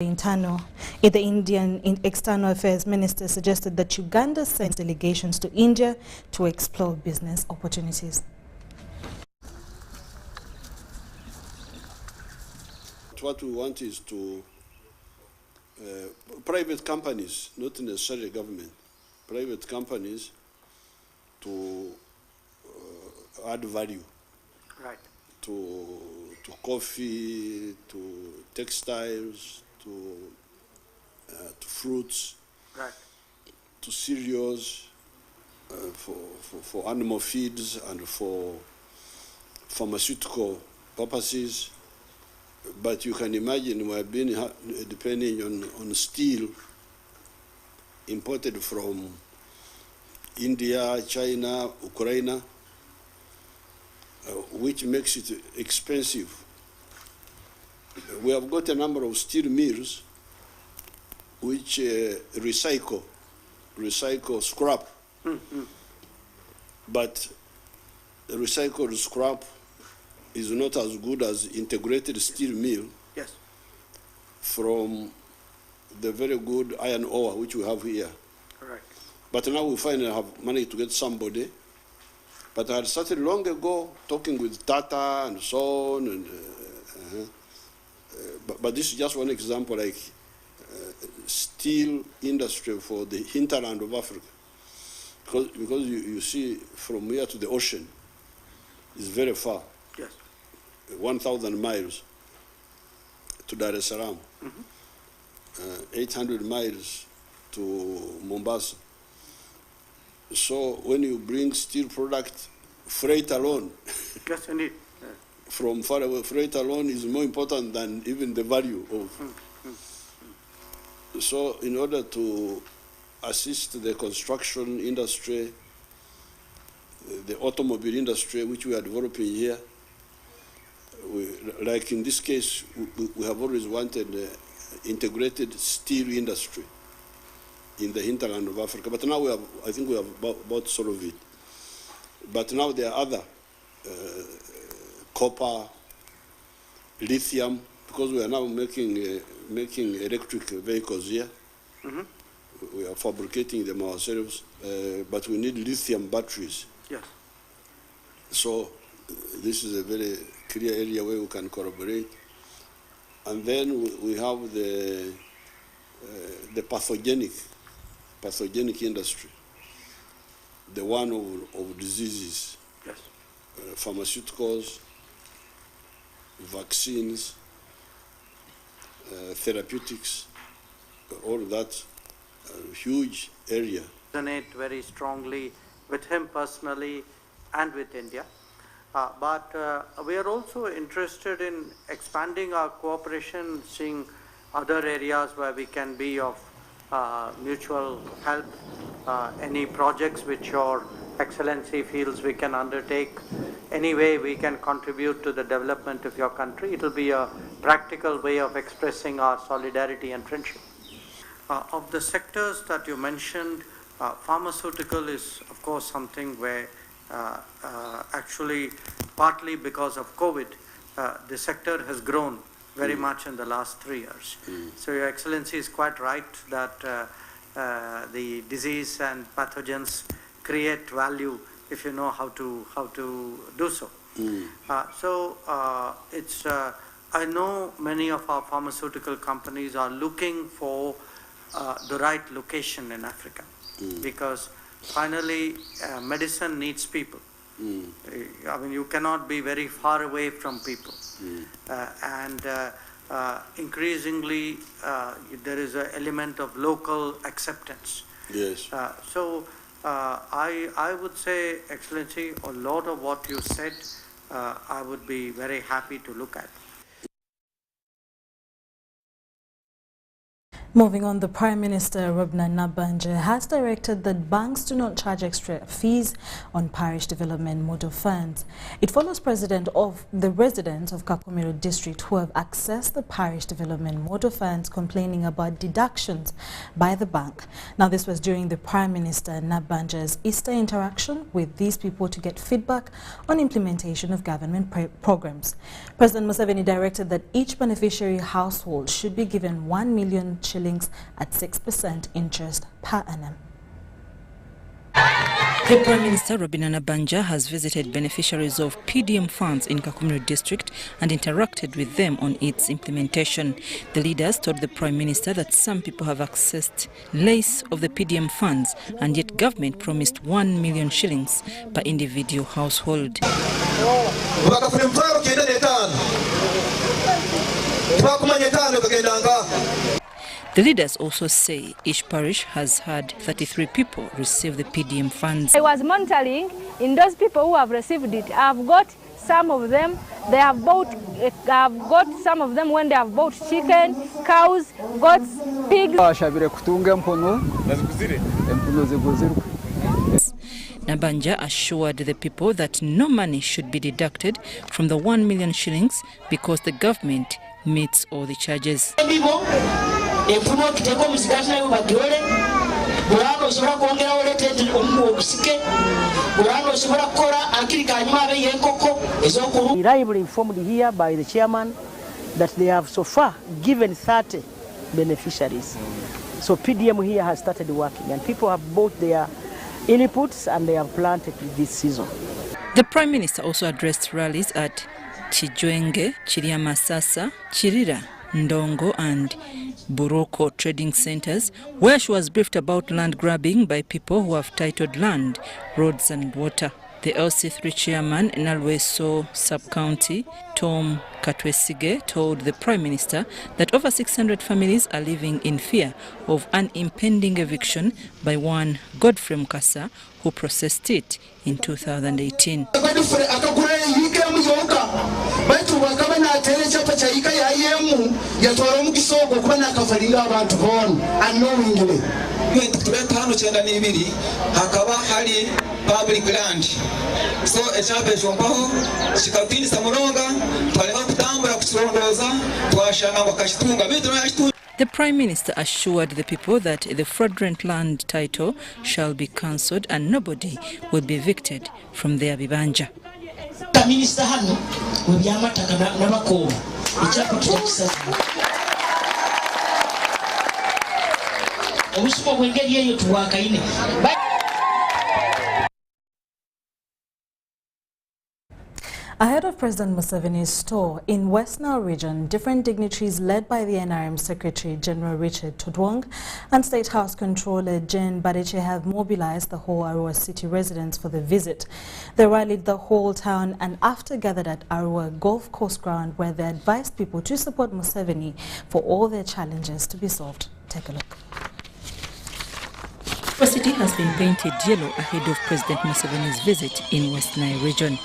The Indian External Affairs Minister suggested that Uganda sends delegations to India to explore business opportunities. What we want is to private companies, not necessarily government, private companies to add value. Right. To coffee, to textiles, to fruits, right, to cereals, for animal feeds and for pharmaceutical purposes. But you can imagine we have been depending on steel imported from India, China, Ukraine, which makes it expensive. We have got a number of steel mills which recycle scrap. Mm-hmm. But recycled scrap is not as good as integrated steel mill. Yes. From the very good iron ore which we have here. Correct. But now we finally have managed to get somebody. But I had started long ago talking with Tata and so on. And, but this is just one example, like steel industry for the hinterland of Africa. Because you see from here to the ocean is very far. Yes. 1,000 miles to Dar es Salaam. Mm-hmm. 800 miles to Mombasa. So when you bring steel product, freight alone, yes, indeed. from far away, freight alone is more important than even the value of. So in order to assist the construction industry, the automobile industry, which we are developing here, like in this case, we have always wanted integrated steel industry in the hinterland of Africa. But now I think we have about solved it. But now there are other copper, lithium, because we are now making electric vehicles here. Mm-hmm. We are fabricating them ourselves, but we need lithium batteries. Yes. So this is a very clear area where we can collaborate. And then we have the pathogenic industry, the one of diseases, yes, pharmaceuticals, vaccines, therapeutics, all that huge area. Resonate very strongly with him personally and with India. But we are also interested in expanding our cooperation, seeing other areas where we can be of mutual help, any projects which your Excellency feels we can undertake, any way we can contribute to the development of your country. It will be a practical way of expressing our solidarity and friendship. Of the sectors that you mentioned, pharmaceutical is of course something where actually partly because of COVID, the sector has grown very much in the last 3 years. So Your Excellency is quite right that the disease and pathogens create value if you know how to do so. I know many of our pharmaceutical companies are looking for the right location in Africa, because finally medicine needs people. I mean, you cannot be very far away from people. And increasingly there is an element of local acceptance. Yes. I would say, Excellency, a lot of what you said I would be very happy to look at. Moving on, the Prime Minister Robina Nabanja has directed that banks do not charge extra fees on parish development motor funds. It follows precedent of the residents of Karamoja district who have accessed the parish development motor funds complaining about deductions by the bank. Now, this was during the Prime Minister Nabanja's Easter interaction with these people to get feedback on implementation of government programs. President Museveni directed that each beneficiary household should be given 1 million shillings at 6% interest per annum. The Prime Minister Robina Nabanja has visited beneficiaries of PDM funds in Karamoja district and interacted with them on its implementation. The leaders told the Prime Minister that some people have accessed less of the PDM funds, and yet government promised 1 million shillings per individual household. The leaders also say each parish has had 33 people receive the PDM funds. I was monitoring in those people who have received it. I've got some of them, they have bought, I've got some of them when they have bought chicken, cows, goats, pigs. Nabanja assured the people that no money should be deducted from the 1 million shillings because the government meets all the charges. Reliably informed here by the chairman that they have so far given 30 beneficiaries. So PDM here has started working and people have bought their inputs and they have planted this season. The Prime Minister also addressed rallies at Chijwenge, Chiriamasasa, Chirira, Ndongo and Buroko trading centers, where she was briefed about land grabbing by people who have titled land, roads and water. The LC3 chairman, Nalweso Sub-County, Tom Katwesige, told the Prime Minister that over 600 families are living in fear of an impending eviction by one Godfrey Mukasa, who processed it in 2018. Public land. So echape chombaho chikapinisa mulonga twalema kutambula kuchirondoza twashanga wakachitunga bitu. The Prime Minister assured the people that the fraudulent land title shall be cancelled and nobody will be evicted from their bibanja. The minister hano webyamata nabako echape tukisa obusumo bwengeri eyo tuwakaine. Ahead of President Museveni's tour in West Nile region, different dignitaries led by the NRM Secretary General Richard Tudwong and State House Controller Jane Badeche have mobilized the whole Arua city residents for the visit. They rallied the whole town and after gathered at Arua Golf Course ground, where they advised people to support Museveni for all their challenges to be solved. Take a look. The city has been painted yellow ahead of President Museveni's visit in West Nile region.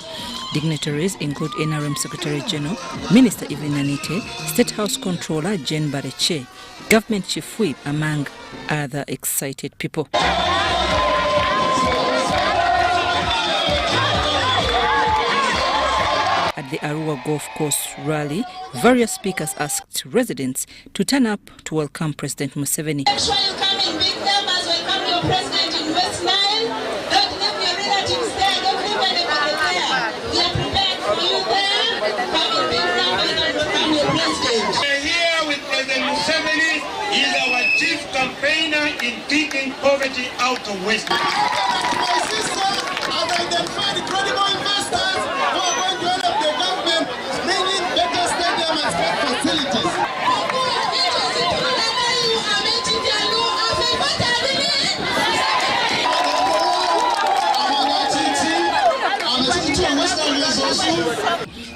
Dignitaries include NRM Secretary General, Minister Evelyn Anite, State House Controller Jane Badeche, Government Chief Whip, among other excited people. At the Arua Golf Course rally, various speakers asked residents to turn up to welcome President Museveni. Make sure you come in big numbers when come your president in West Nile. Don't leave your relatives there. Don't leave anybody there. We are prepared for you there. Come in big numbers and welcome your president. We're here with President Museveni. He is our chief campaigner in taking poverty out of West Nile. My sister has identified credible investors who are going to help the government bring in better stadium and sport facilities.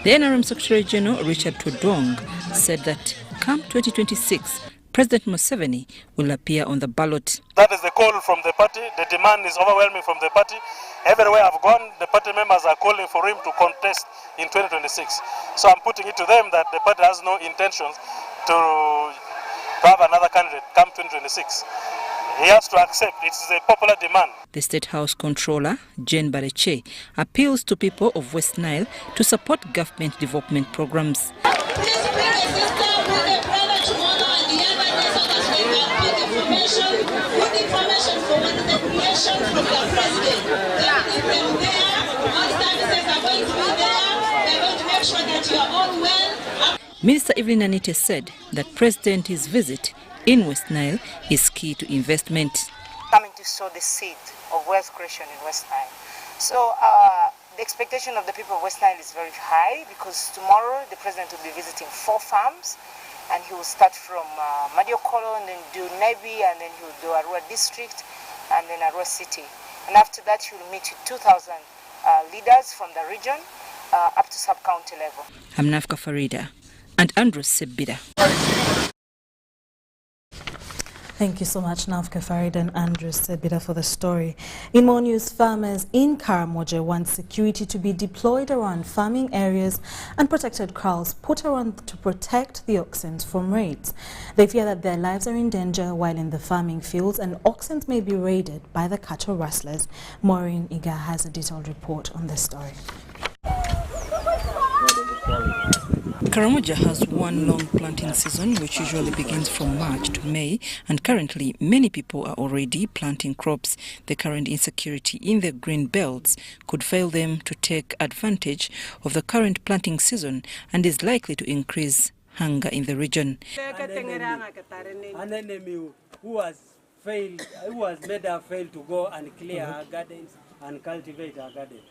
The NRM Secretary General Richard Tudwong said that come 2026, President Museveni will appear on the ballot. That is the call from the party. The demand is overwhelming from the party. Everywhere I've gone, the party members are calling for him to contest in 2026. So I'm putting it to them that the party has no intentions to have another candidate. candidate come 2026. He has to accept it is a popular demand. The State House Controller, Jane Bareche, appeals to people of West Nile to support government development programs. Please bring a sister with a brother tomorrow and the other day so that we can put information for the creation from the president. They will give them there, all services are going to be there, they're going to make sure that you are all well. Minister Evelyn Anite said that President's visit in West Nile is key to investment. Coming to sow the seed of wealth creation in West Nile. So the expectation of the people of West Nile is very high because tomorrow the president will be visiting 4 farms and he will start from Madiokolo and then do Nebi and then he will do Arua district and then Arua city. And after that he will meet with 2,000 leaders from the region up to sub-county level. I'm Nafka Farida and Andrew Sebida. Thank you so much, Nafka Farid and Andrew Sebida, for the story. In more news, farmers in Karamoja want security to be deployed around farming areas and protected kraals put around to protect the oxen from raids. They fear that their lives are in danger while in the farming fields and oxen may be raided by the cattle rustlers. Maureen Iga has a detailed report on this story. Karamoja has one long planting season which usually begins from March to May, and currently many people are already planting crops. The current insecurity in the green belts could fail them to take advantage of the current planting season and is likely to increase hunger in the region. An enemy who has made her fail to go and clear our gardens and cultivate our gardens.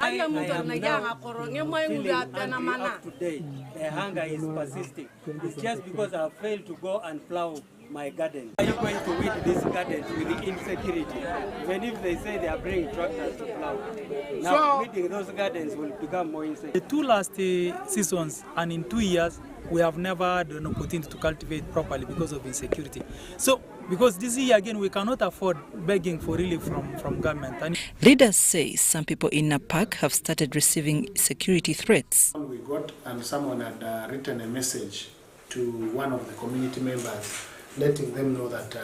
I am now feeling up to date. The hunger is persisting. It's just because I failed to go and plow my garden. Are you going to weed these gardens with the insecurity? Even if they say they are bringing tractors to plow. Now weeding those gardens will become more insecure. The 2 last seasons and in 2 years, we have never had an opportunity to cultivate properly because of insecurity. So, because this year again, we cannot afford begging for relief from government. And leaders say some people in Napak have started receiving security threats. We got and someone had written a message to one of the community members, letting them know that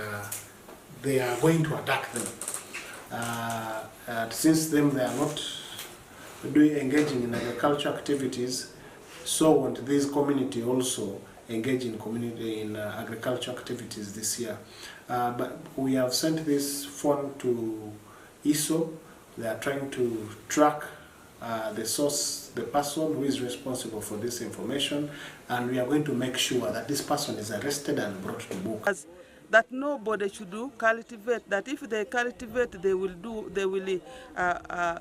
they are going to attack them. Since they are not engaging in agricultural activities, so want this community also engage in agricultural activities this year. But we have sent this phone to ISO. They are trying to track the source, the person who is responsible for this information, and we are going to make sure that this person is arrested and brought to book. That nobody should do cultivate, that if they cultivate they will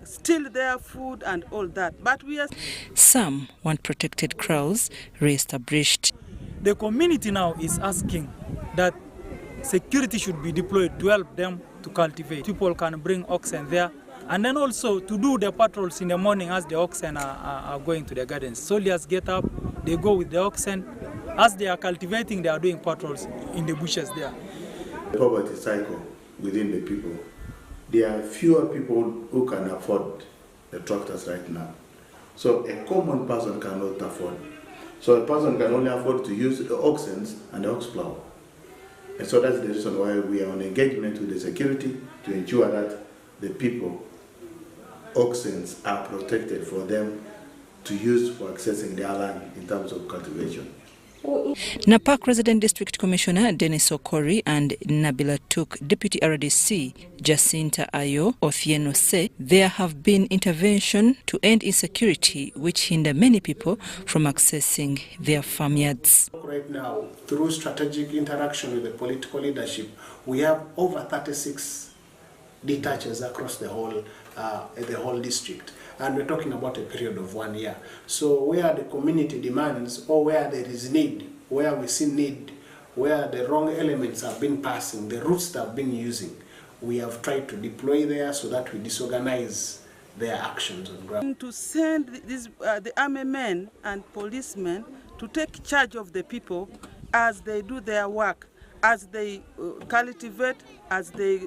steal their food and all that. But we are some want protected kraals re-established. The community now is asking that security should be deployed to help them to cultivate. People can bring oxen there and then also to do the patrols in the morning as the oxen are going to the gardens. Soldiers get up, they go with the oxen. As they are cultivating, they are doing patrols in the bushes there. The poverty cycle within the people. There are fewer people who can afford the tractors right now. So a common person cannot afford. So a person can only afford to use the oxen and the ox plow. And so that's the reason why we are on engagement with the security to ensure that the people, oxen are protected for them to use for accessing their land in terms of cultivation. Napak Resident District Commissioner Dennis Okori and Nabila Tuk Deputy RDC Jacinta Ayo Othieno say there have been intervention to end insecurity which hinder many people from accessing their farmyards. Right now, through strategic interaction with the political leadership, we have over 36 detachers across the whole district. And we're talking about a period of 1 year. So where the community demands or where there is need, where we see need, where the wrong elements have been passing, the routes that have been using, we have tried to deploy there so that we disorganize their actions on ground. To send the army men and policemen to take charge of the people as they do their work, as they cultivate, as they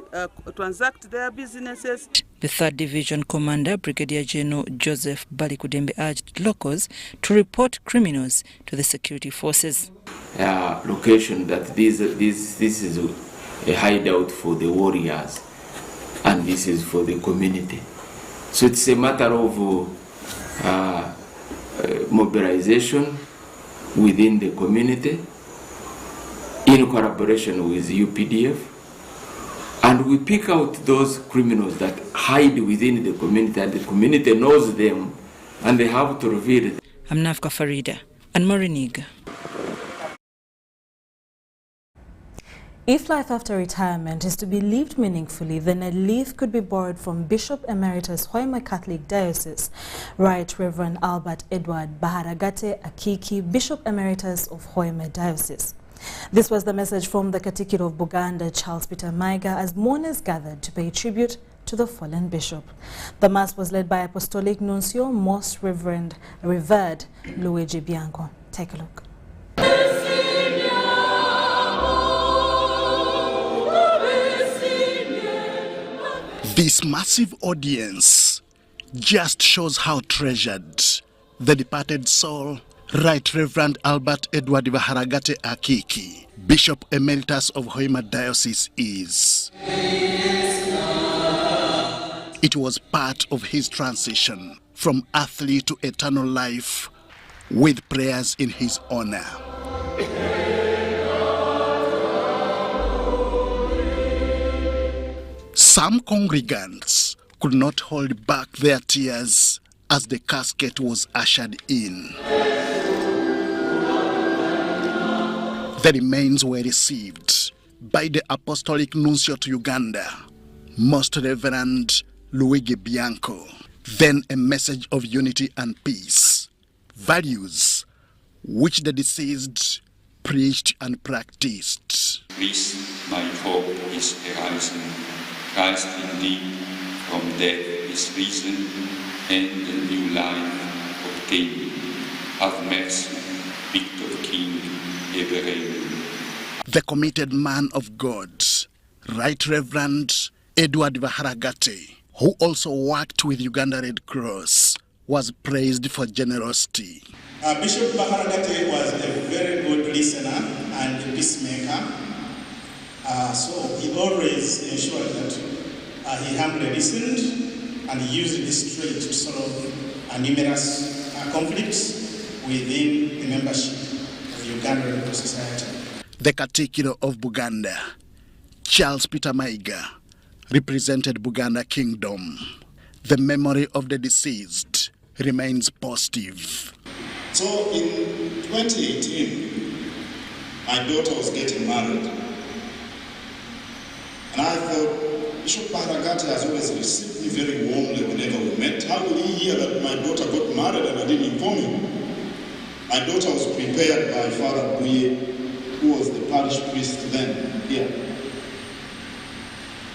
transact their businesses. The 3rd Division Commander, Brigadier General Joseph Balikudembe, urged locals to report criminals to the security forces. Location that this is a hideout for the warriors, and this is for the community. So it's a matter of mobilization within the community in collaboration with UPDF, and we pick out those criminals that hide within the community, and the community knows them, and they have to reveal it. I'm Nafka Farida and Moriniga. If life after retirement is to be lived meaningfully, then a leaf could be borrowed from Bishop Emeritus Hoima Catholic Diocese, Right Reverend Albert Edward Baharagate Akiki, Bishop Emeritus of Hoima Diocese. This was the message from the Catechumen of Buganda, Charles Peter Maiga, as mourners gathered to pay tribute to the fallen bishop. The mass was led by Apostolic Nuncio, Most Reverend Luigi Bianco. Take a look. This massive audience just shows how treasured the departed soul, Right Reverend Albert Edward Baharagate Akiki, Bishop Emeritus of Hoima Diocese, is. It was part of his transition from earthly to eternal life, with prayers in his honor. Some congregants could not hold back their tears as the casket was ushered in. The remains were received by the Apostolic Nuncio to Uganda, Most Reverend Luigi Bianco. Then a message of unity and peace, values which the deceased preached and practiced. This, my hope, is arising. Christ indeed from death is risen, and a new life obtained. Have mercy, Victor King, ever reigning. The committed man of God, Right Reverend Edward Baharagate, who also worked with Uganda Red Cross, was praised for generosity. Bishop Baharagate was a very good listener and a peacemaker. So he always ensured that he humbly listened and he used this trait to solve numerous conflicts within the membership of the Uganda Red Cross Society. The Catechumen of Buganda, Charles Peter Maiga, represented Buganda Kingdom. The memory of the deceased remains positive. So in 2018, my daughter was getting married. And I thought, Bishop Baharagate has always received me very warmly whenever we met. How will he hear that my daughter got married and I didn't inform him? My daughter was prepared by Father Buye, who was the parish priest then here.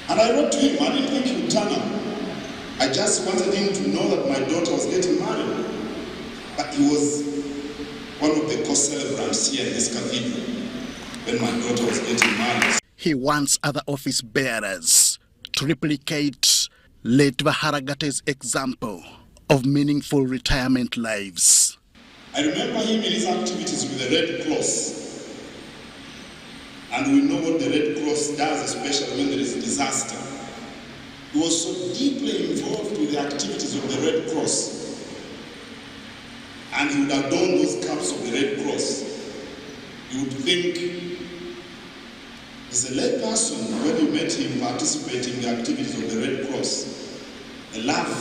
And I wrote to him, I didn't think he would turn up. I just wanted him to know that my daughter was getting married. But he was one of the co-celebrants here in this cathedral when my daughter was getting married. He wants other office bearers to replicate late Baharagate's example of meaningful retirement lives. I remember him in his activities with the Red Cross. And we know what the Red Cross does, especially when there is a disaster. He was so deeply involved with the activities of the Red Cross. And he would adorn those caps of the Red Cross. You would think, as a lay person, when you met him participating in the activities of the Red Cross, the love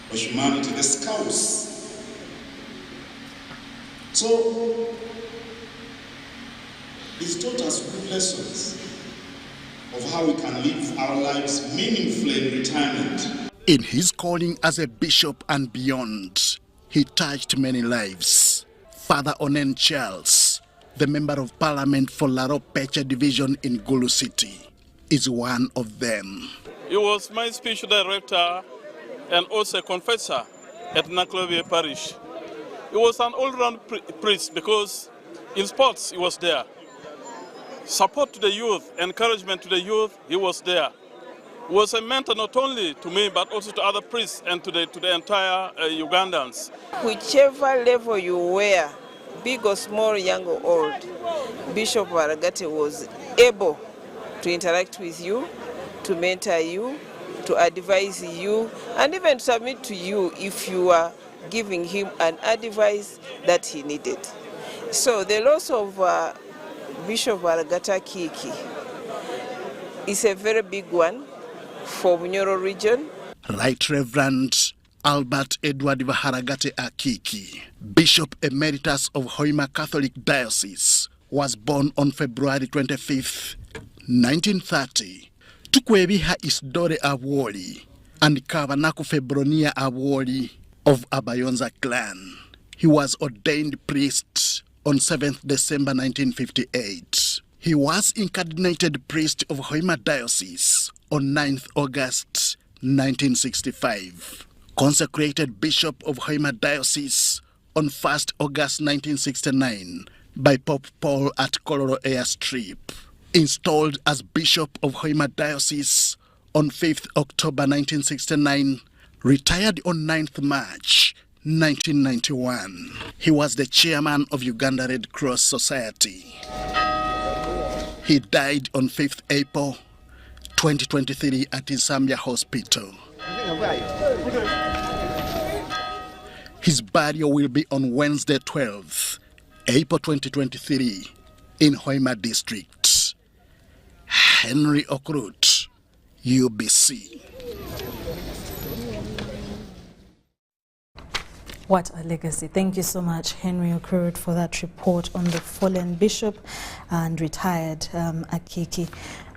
for humanity, the scouts. So, he's taught us good lessons of how we can live our lives meaningfully in retirement. In his calling as a bishop and beyond, he touched many lives. Father Onen Charles, the Member of Parliament for Laro Peche Division in Gulu City, is one of them. He was my spiritual director and also a confessor at Naklobie Parish. He was an all-round priest because in sports he was there. Support to the youth, encouragement to the youth, he was there. was a mentor not only to me but also to other priests and to the entire Ugandans. Whichever level you were, big or small, young or old, Bishop Baharagate was able to interact with you, to mentor you, to advise you, and even to submit to you if you are giving him an advice that he needed. So the loss of Bishop Baharagate Kiki is a very big one for Bunyoro region. Right Reverend Albert Edward Baharagate Akiki, Bishop Emeritus of Hoima Catholic Diocese, was born on February 25th, 1930. Tukwebiha Isdore Awoli and Kavanaku Febronia Awoli of Abayonza clan. He was ordained priest on 7th December 1958. He was incardinated priest of Hoima Diocese on 9th August 1965. Consecrated Bishop of Hoima Diocese on 1st August 1969 by Pope Paul at Kololo Airstrip. Installed as Bishop of Hoima Diocese on 5th October 1969, retired on 9th March 1991. He was the chairman of Uganda Red Cross Society. He died on 5th April 2023 at Zambia Hospital. His burial will be on Wednesday 12th April 2023 in Hoima District. Henry Okrut, UBC. What a legacy. Thank you so much, Henry Okrut, for that report on the fallen bishop and retired Akiki.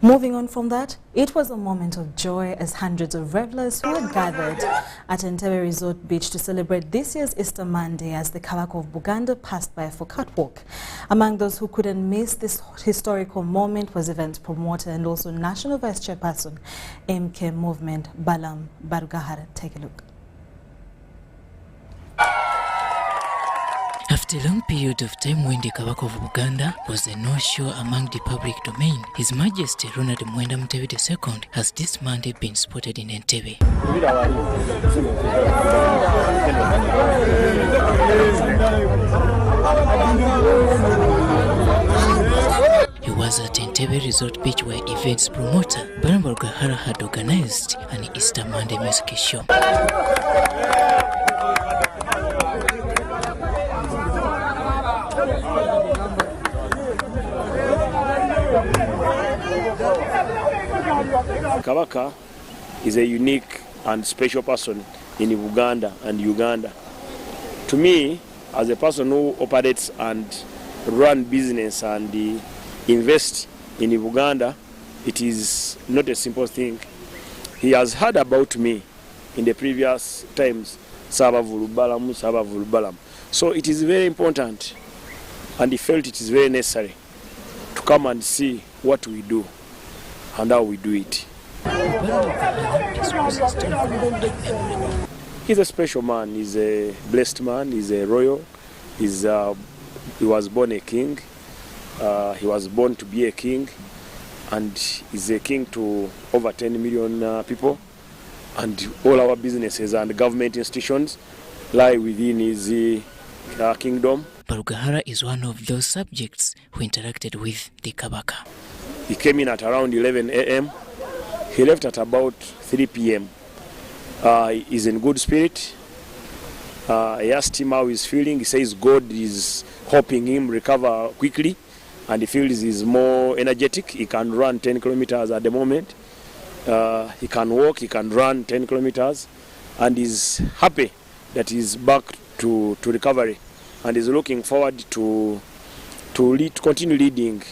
Moving on from that, it was a moment of joy as hundreds of revelers who had gathered at Entebbe Resort Beach to celebrate this year's Easter Monday as the Kabaka of Buganda passed by for catwalk. Among those who couldn't miss this historical moment was event promoter and also National Vice Chairperson, MK Movement, Balam Barugahara. Take a look. After a long period of time when the Kabaka of Buganda was a no-show among the public domain, His Majesty Ronald Mwenda Mutebi II has this Monday been spotted in Entebbe. He was at Entebbe Resort Beach where events promoter Balam Barugahara had organized an Easter Monday music show. Kabaka is a unique and special person in Uganda and Uganda. To me, as a person who operates and run business and invest in Uganda, it is not a simple thing. He has heard about me in the previous times, Saba Vulubalam. So it is very important, and he felt it is very necessary to come and see what we do and how we do it. He's a special man, he's a blessed man, he's a royal, he was born a king, he was born to be a king, and he's a king to over 10 million people, and all our businesses and government institutions lie within his kingdom. Barugahara is one of those subjects who interacted with the Kabaka. He came in at around 11 a.m. He left at about 3 p.m. He's in good spirit. I asked him how he's feeling. He says God is helping him recover quickly, and he feels he's more energetic. He can run 10 kilometers at the moment. He can walk, he can run 10 kilometers, and he's happy that he's back to recovery, and he's looking forward to continue leading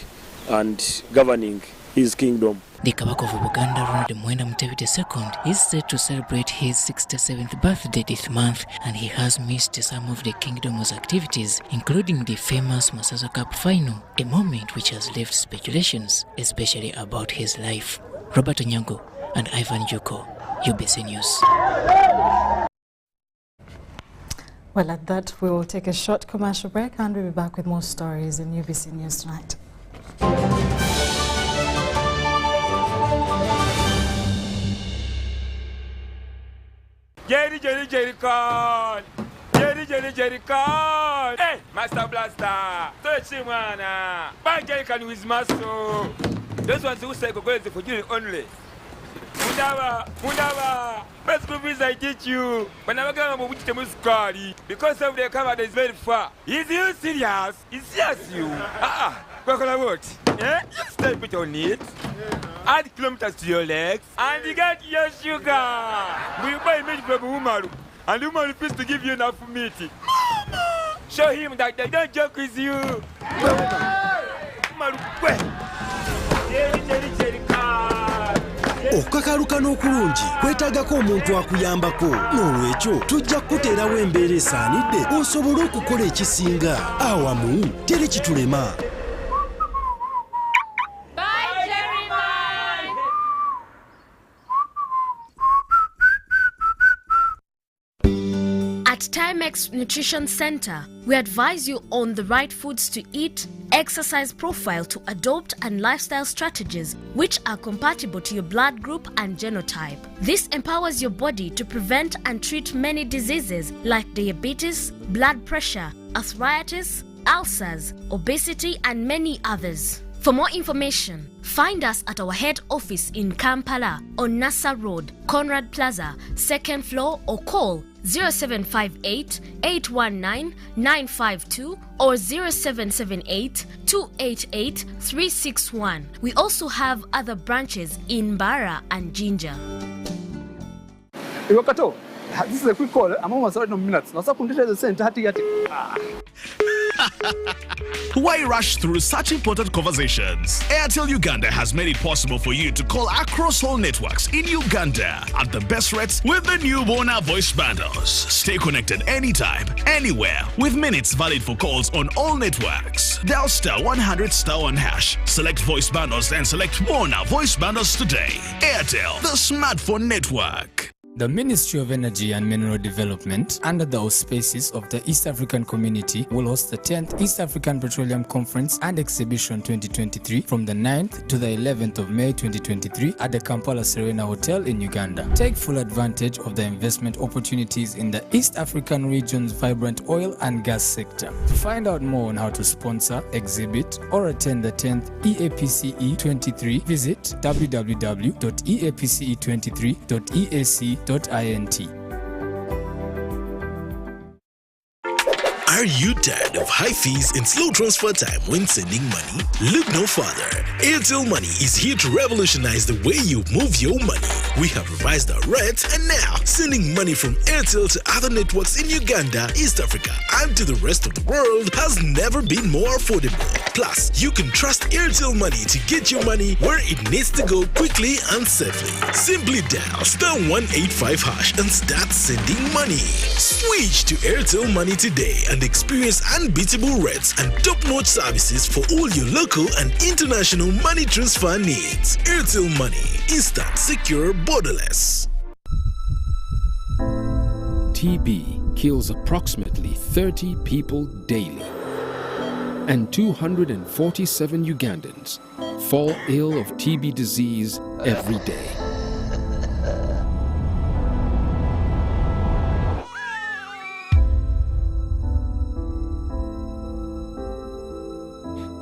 and governing his kingdom. The Kabaka of Buganda, Ronald Mwenda Mutebi II, is set to celebrate his 67th birthday this month, and he has missed some of the kingdom's activities, including the famous Masasa Cup final, a moment which has left speculations, especially about his life. Robert Onyango and Ivan Juko, UBC News. Well, at that, we will take a short commercial break and we'll be back with more stories in UBC News tonight. Jerry con. Jerry con. Hey, Master Blaster. Touch him, man. Bang Jerry con with muscle. Those ones who say go for you only. Mundava. Best group is I teach you. But I'm going to which the scary because of the cover is very far. Is you serious? It's just you. What? Yeah? You step it on it. Add kilometers to your legs. And you get your sugar. We buy meat from Umaru. And Umaru refused to give you enough meat. Mama! Show him that they don't joke with you. Umaru, Jerry car. Okukakaluka n'okulungi kwetaagako omuntu akuyambako n'olwekyo tujja kukuteerawo embeera esaanidde osobole okukola ekisinga awamu teri kitulema. At Timex Nutrition Center, we advise you on the right foods to eat, exercise profile to adopt, and lifestyle strategies which are compatible to your blood group and genotype. This empowers your body to prevent and treat many diseases like diabetes, blood pressure, arthritis, ulcers, obesity, and many others. For more information, find us at our head office in Kampala on Nassa Road, Conrad Plaza, 2nd floor, or call 0758 819 952 or 0778 288 361. We also have other branches in Bara and Jinja. Iwakato, this is a quick call. I'm almost out of minutes. Now, so the center. Why rush through such important conversations? Airtel Uganda has made it possible for you to call across all networks in Uganda at the best rates with the new Bona voice bundles. Stay connected anytime, anywhere, with minutes valid for calls on all networks. Dial *100*1#. Select voice bundles and select Bona voice bundles today. Airtel, the smartphone network. The Ministry of Energy and Mineral Development, under the auspices of the East African Community, will host the 10th East African Petroleum Conference and Exhibition 2023 from the 9th to the 11th of May 2023 at the Kampala Serena Hotel in Uganda. Take full advantage of the investment opportunities in the East African region's vibrant oil and gas sector. To find out more on how to sponsor, exhibit, or attend the 10th EAPCE 23, visit www.eapce23.eac.int. Are you tired of high fees and slow transfer time when sending money? Look no further. Airtel Money is here to revolutionize the way you move your money. We have revised our rates, and now sending money from Airtel to other networks in Uganda, East Africa, and to the rest of the world has never been more affordable. Plus, you can trust Airtel Money to get your money where it needs to go quickly and safely. Simply dial *185# and start sending money. Switch to Airtel Money today and experience unbeatable rates and top-notch services for all your local and international money transfer needs. Airtel Money. Instant, secure, borderless. TB kills approximately 30 people daily, and 247 Ugandans fall ill of TB disease every day.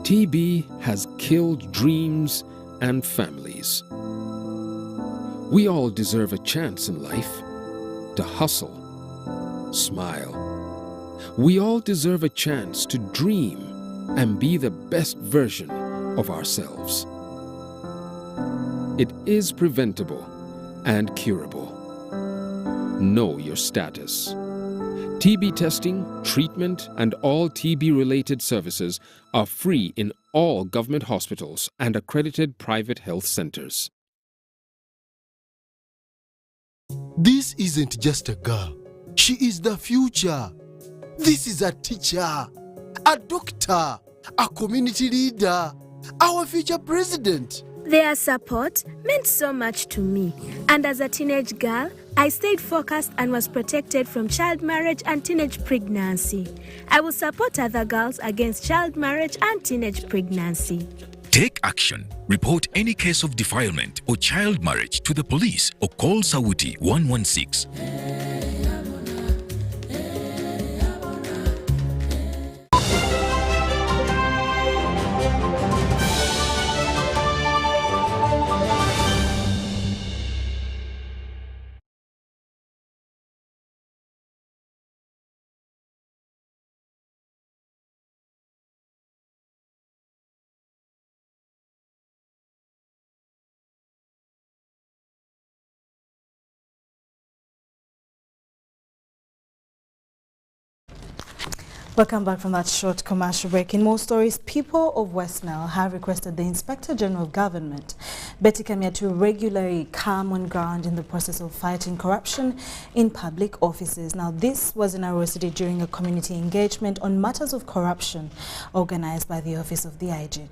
TB has killed dreams and families. We all deserve a chance in life to hustle, smile. We all deserve a chance to dream and be the best version of ourselves. It is preventable and curable. Know your status. TB testing, treatment, and all TB-related services are free in all government hospitals and accredited private health centers. This isn't just a girl. She is the future. This is a teacher, a doctor, a community leader, our future president. Their support meant so much to me, and as a teenage girl, I stayed focused and was protected from child marriage and teenage pregnancy. I will support other girls against child marriage and teenage pregnancy. Take action. Report any case of defilement or child marriage to the police or call Sawuti 116. Welcome back from that short commercial break. In more stories, people of West Nile have requested the Inspector General of Government, Betty Kamya, to regularly come on ground in the process of fighting corruption in public offices. Now, this was in Arua City during a community engagement on matters of corruption organized by the Office of the IG.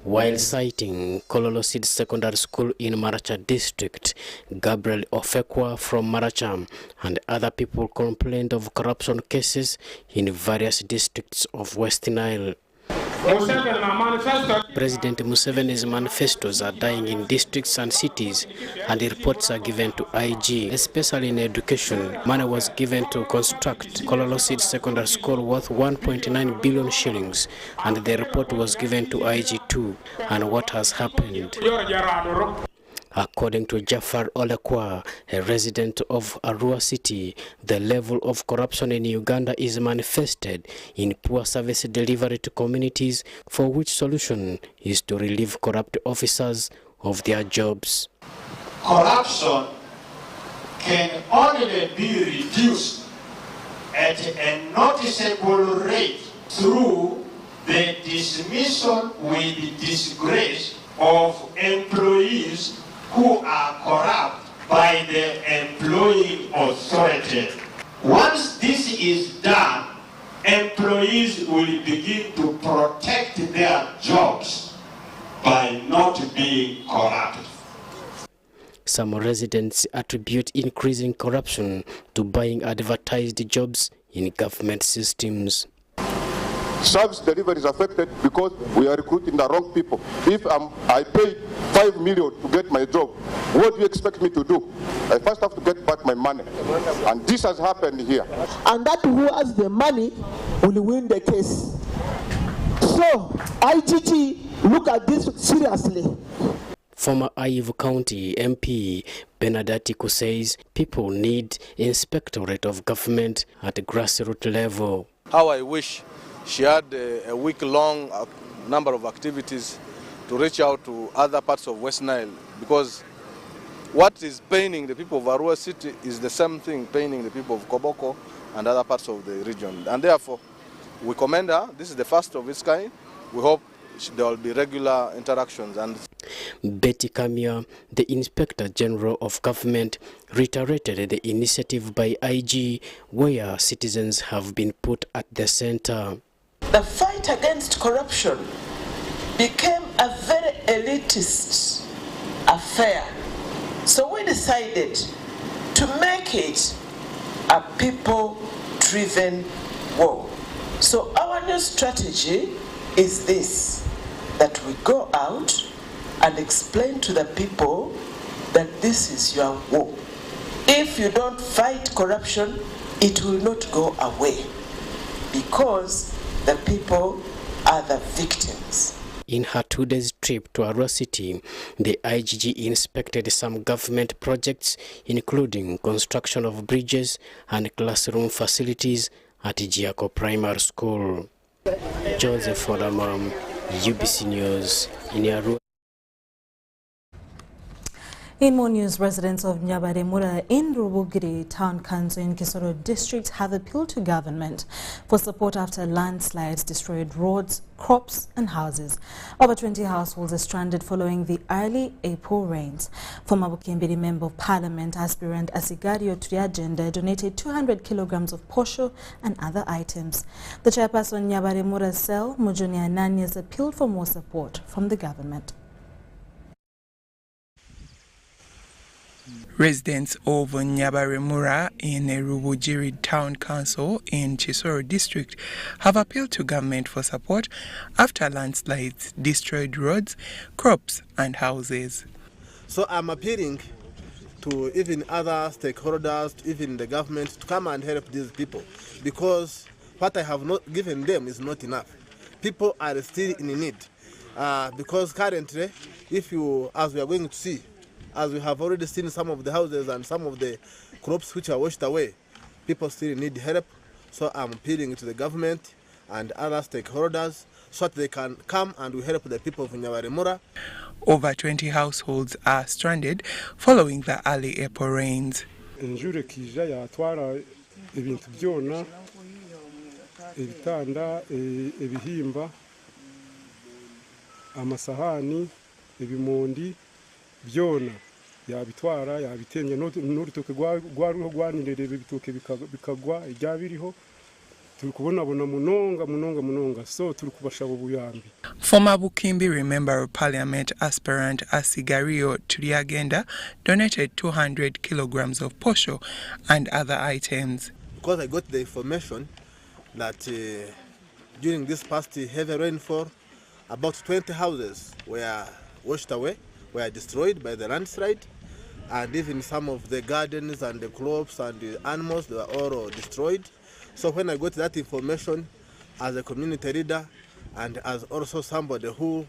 While citing Kololo Seed Secondary School in Maracha district, Gabriel Ofekwa from Maracha and other people complained of corruption cases in various districts of West Nile. President Museveni's manifestos are dying in districts and cities, and reports are given to IG, especially in education. Money was given to construct Kololo Seed Secondary School worth 1.9 billion shillings, and the report was given to IG too. And what has happened? According to Jafar Olekwa, a resident of Arua City, the level of corruption in Uganda is manifested in poor service delivery to communities, for which solution is to relieve corrupt officers of their jobs. Corruption can only be reduced at a noticeable rate through the dismissal with disgrace of employees who are corrupt by the employing authority. Once this is done, employees will begin to protect their jobs by not being corrupt. Some residents attribute increasing corruption to buying advertised jobs in government systems. Service delivery is affected because we are recruiting the wrong people. If I pay 5 million to get my job, what do you expect me to do? I first have to get back my money. And this has happened here. And that who has the money will win the case. So, IGG, look at this seriously. Former Aivu County MP Benadatiku says people need inspectorate of government at the grassroots level. How I wish she had a week-long number of activities to reach out to other parts of West Nile, because what is paining the people of Arua City is the same thing paining the people of Kabaka and other parts of the region. And therefore, we commend her. This is the first of its kind. We hope there will be regular interactions. And Betty Kamya, the Inspector General of Government, reiterated the initiative by IG, where citizens have been put at the center. The fight against corruption became a very elitist affair. So we decided to make it a people-driven war. So our new strategy is this, that we go out and explain to the people that this is your war. If you don't fight corruption, it will not go away, because the people are the victims. In her 2 days trip to Arua City, the IGG inspected some government projects, including construction of bridges and classroom facilities at Giako Primary School. Joseph Odamam, UBC News, in Arua. In more news, residents of Nyabaremura in Rubugiri Town Council in Kisoro District have appealed to government for support after landslides destroyed roads, crops and houses. Over 20 households are stranded following the early April rains. Former Bukimbiri Member of Parliament, aspirant Asigario Triagenda, donated 200 kilograms of posho and other items. The chairperson Nyabaremura Cell, Mujuni Anani, has appealed for more support from the government. Residents of Nyabaremura in Rubugiri Town Council in Kisoro District have appealed to government for support after landslides destroyed roads, crops and houses. So I'm appealing to even other stakeholders, even the government, to come and help these people, because what I have not given them is not enough. People are still in need, because currently, if you, as we are going to see, as we have already seen some of the houses and some of the crops which are washed away, people still need help. So I'm appealing to the government and other stakeholders so that they can come and we help the people of Nyabaremura. Over 20 households are stranded following the early April rains. ibitanda, ibihimba, amasahani, ibimondi, byona yabitwara yabitenge n'urutoke rwariho rwanirerera ibitoke bikagwa iryabiriho turi kubonabona munonga so turi kubashaba ubuyambi. Former Bukimbi Member of Parliament aspirant Asigario Turiagenda donated 200 kilograms of posho and other items. Because I got the information that during this past heavy rainfall, about 20 houses were washed away, were destroyed by the landslide, and even some of the gardens and the crops and the animals, they were all destroyed. So when I got that information as a community leader and as also somebody who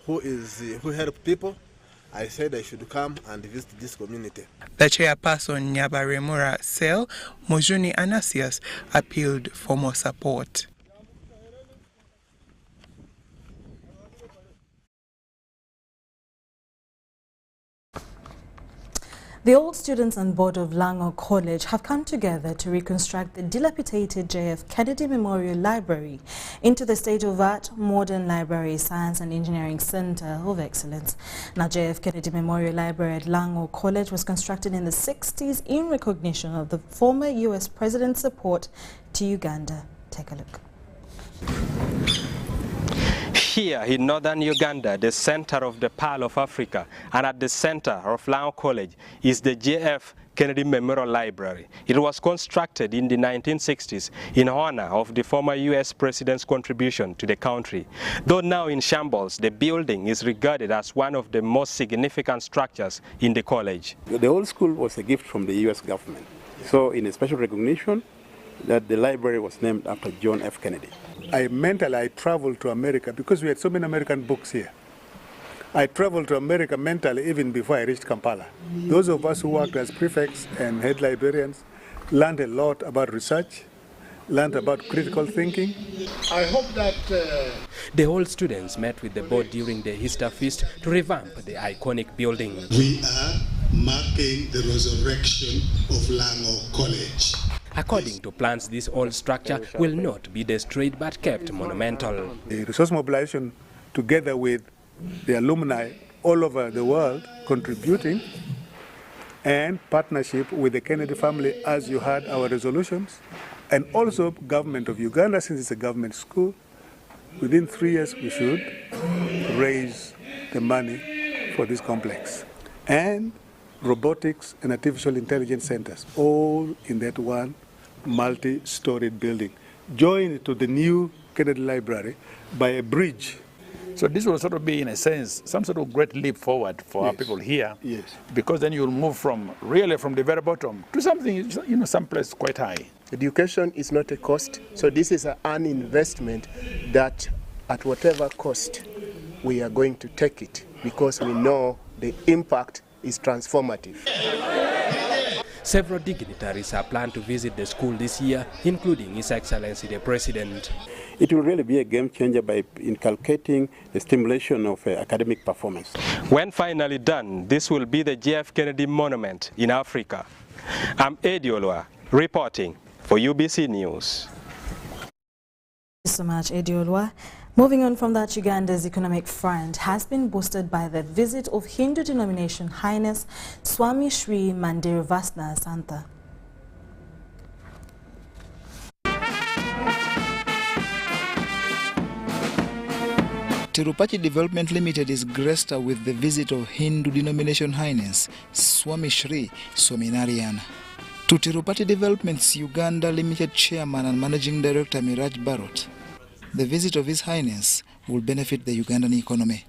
helped people, I said I should come and visit this community. The chairperson Nyabaremura Sel, Mojuni Anasias, appealed for more support. The old students and board of Lango College have come together to reconstruct the dilapidated JF Kennedy Memorial Library into the state-of-the-art modern library, science and engineering center of excellence. Now, JF Kennedy Memorial Library at Lango College was constructed in the 60s in recognition of the former U.S. president's support to Uganda. Take a look. Here in northern Uganda, the center of the Pearl of Africa, and at the center of Lango College is the JF Kennedy Memorial Library. It was constructed in the 1960s in honor of the former U.S. president's contribution to the country. Though now in shambles, the building is regarded as one of the most significant structures in the college. The old school was a gift from the U.S. government. So in a special recognition, that the library was named after John F. Kennedy. I traveled to America because we had so many American books here. I traveled to America mentally even before I reached Kampala. Those of us who worked as prefects and head librarians learned a lot about research, learned about critical thinking. I hope that the old students met with the board during the Easter feast to revamp the iconic building. We are marking the resurrection of Lango College. According to plans, this old structure will not be destroyed but kept monumental. The resource mobilization, together with the alumni all over the world contributing, and partnership with the Kennedy family, as you heard our resolutions, and also government of Uganda, since it's a government school, within 3 years we should raise the money for this complex. And robotics and artificial intelligence centers, all in that one multi-storied building, joined to the new Kennedy Library by a bridge. So this will sort of be, in a sense, some sort of great leap forward for our people here. Yes. Because then you'll move from the very bottom to something, someplace quite high. Education is not a cost, so this is an investment that at whatever cost we are going to take it, because we know the impact is transformative. Several dignitaries are planned to visit the school this year, including His Excellency the President. It will really be a game changer by inculcating the stimulation of academic performance. When finally done, this will be the JF Kennedy Monument in Africa. I'm Eddie Olwa, reporting for UBC News. Thank you so much, Eddie Olwa. Moving on from that, Uganda's economic front has been boosted by the visit of Hindu denomination Highness Swami Shri Mandirvasna Santa. Tirupati Development Limited is graced with the visit of Hindu denomination Highness Swami Shri Swaminarayan. To Tirupati Development's Uganda Limited Chairman and Managing Director Miraj Barot, the visit of His Highness will benefit the Ugandan economy.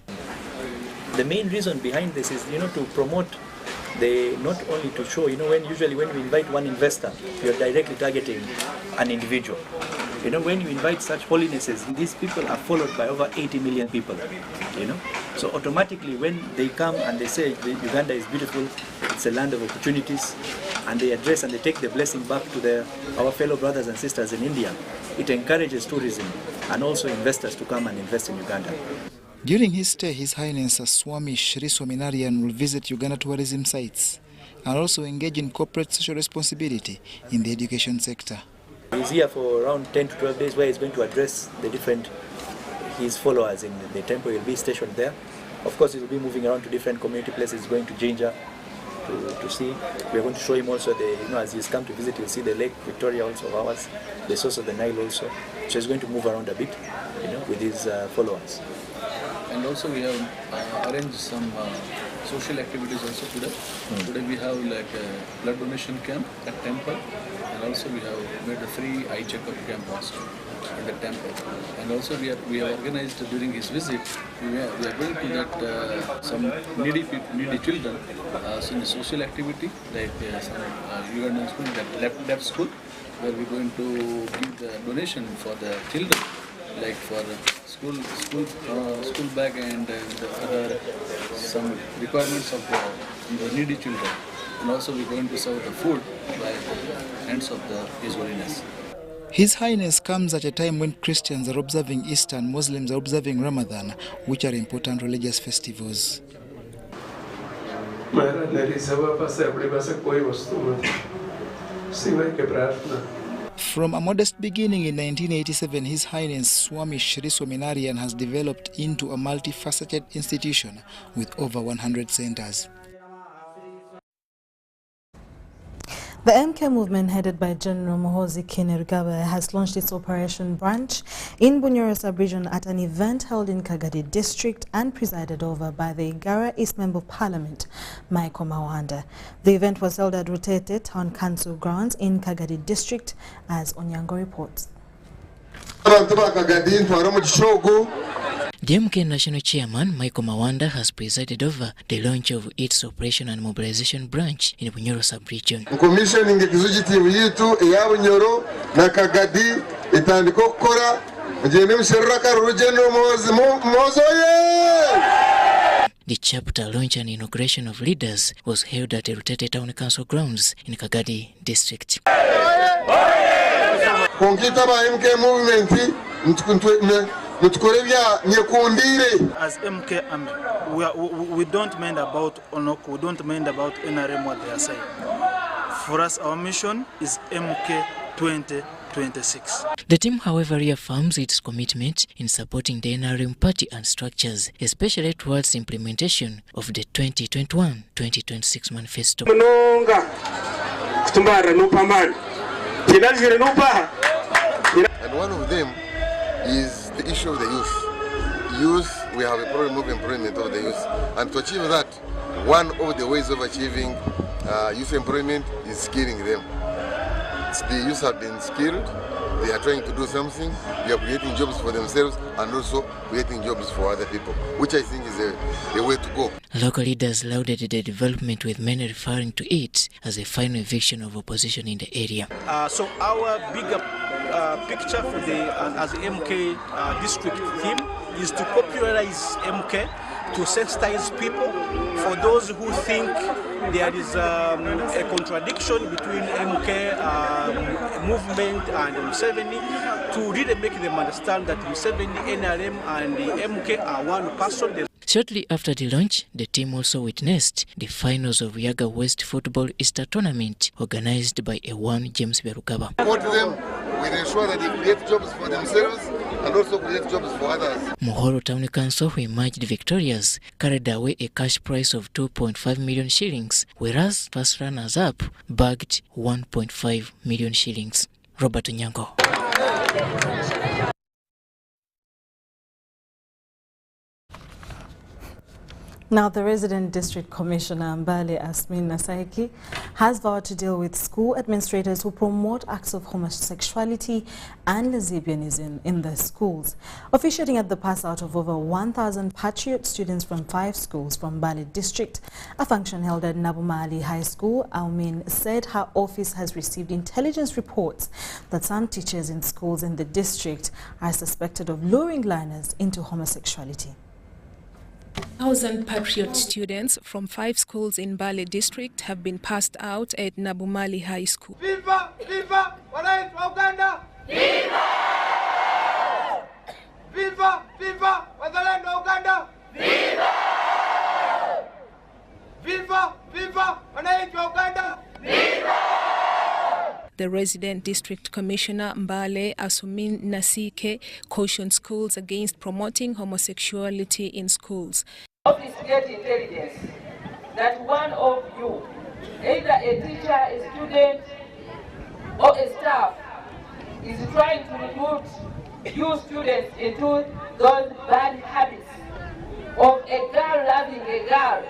The main reason behind this is, to promote not only to show, usually when we invite one investor, you're directly targeting an individual. When you invite such holinesses, these people are followed by over 80 million people, So automatically when they come and they say Uganda is beautiful, it's a land of opportunities, and they address and they take the blessing back to our fellow brothers and sisters in India, it encourages tourism and also investors to come and invest in Uganda. During his stay, His Highness Swami Shri Swaminarayan will visit Uganda tourism sites and also engage in corporate social responsibility in the education sector. He's here for around 10 to 12 days where he's going to address his followers in the temple. He'll be stationed there. Of course, he'll be moving around to different community places. He's going to Jinja to see. We're going to show him also as he's come to visit, he'll see the Lake Victoria also of ours, the source of the Nile also. So he's going to move around a bit, with his followers. And also we have arranged some social activities also today. Today we have like a blood donation camp at temple, and also we have made a free eye checkup camp also at the temple. And also we have organized during his visit, we are going to that some needy children, some social activity like some Ugandan school, that left school, where we're going to give the donation for the children, like for school bag and the other some requirements of the needy children. And also we're going to serve the food by the hands of His Holiness. His Highness comes at a time when Christians are observing Easter and Muslims are observing Ramadan, which are important religious festivals. From a modest beginning in 1987, His Highness Swami Shri Swaminarayan has developed into a multifaceted institution with over 100 centers. The MK movement, headed by General Muhoozi Kainerugaba, has launched its operation branch in Bunyoro sub-region at an event held in Kagadi district and presided over by the Igara East Member of Parliament, Michael Mawanda. The event was held at Rutete Town Council grounds in Kagadi district, as Onyango reports. The MK National Chairman Michael Mawanda has presided over the launch of its operation and mobilization branch in Bunyoro sub-region. Commissioning executive yitu ya Bunyoro na Kagadi itandiko kukora mjene mshiraka General Mozoye. The chapter launch and inauguration of leaders was held at the Rutete Town Council grounds in Kagadi district. Kongita ba MK movement As MK Army, we don't mind about Onoko, we don't mind about NRM what they are saying. For us, our mission is MK 2026. The team, however, reaffirms its commitment in supporting the NRM party and structures, especially towards the implementation of the 2021-2026 manifesto. And one of them is the issue of the youth. We have a problem of employment of the youth. And to achieve that, one of the ways of achieving youth employment is skilling them. The youth have been skilled, they are trying to do something, they are creating jobs for themselves and also creating jobs for other people, which I think is the way to go. Local leaders lauded the development, with many referring to it as a final eviction of opposition in the area. So our bigger picture for as the MK district theme is to popularize MK, to sensitize people. For those who think there is a contradiction between MK movement and Museveni, to really make them understand that Museveni, NRM and the MK are one person. Shortly after the launch, the team also witnessed the finals of Yaga West Football Easter Tournament organized by A1 James Berukaba. Support them, we ensure that they create jobs for themselves and also create jobs for others. Muhoro Town Council, who emerged victorious, carried away a cash prize of 2.5 million shillings, whereas first runners-up bagged 1.5 million shillings. Robert Onyango. Now, the resident district commissioner, Mbale Asmin Nasaiki, has vowed to deal with school administrators who promote acts of homosexuality and lesbianism in their schools. Officiating at the pass-out of over 1,000 Patriot students from 5 schools from Mbale district, a function held at Nabumali High School, Aumin said her office has received intelligence reports that some teachers in schools in the district are suspected of luring learners into homosexuality. 1,000 Patriot students from 5 schools in Mbale district have been passed out at Nabumali High School. Viva! Viva! Wananchi wa Uganda! Viva! Viva! Viva! Wazalendo wa Uganda! Viva! Viva! Viva! Wananchi wa Uganda! Viva! The resident district commissioner Mbale Asumin Nasike cautioned schools against promoting homosexuality in schools. Office get intelligence that one of you, either a teacher, a student, or a staff, is trying to recruit you students into those bad habits of a girl loving a girl,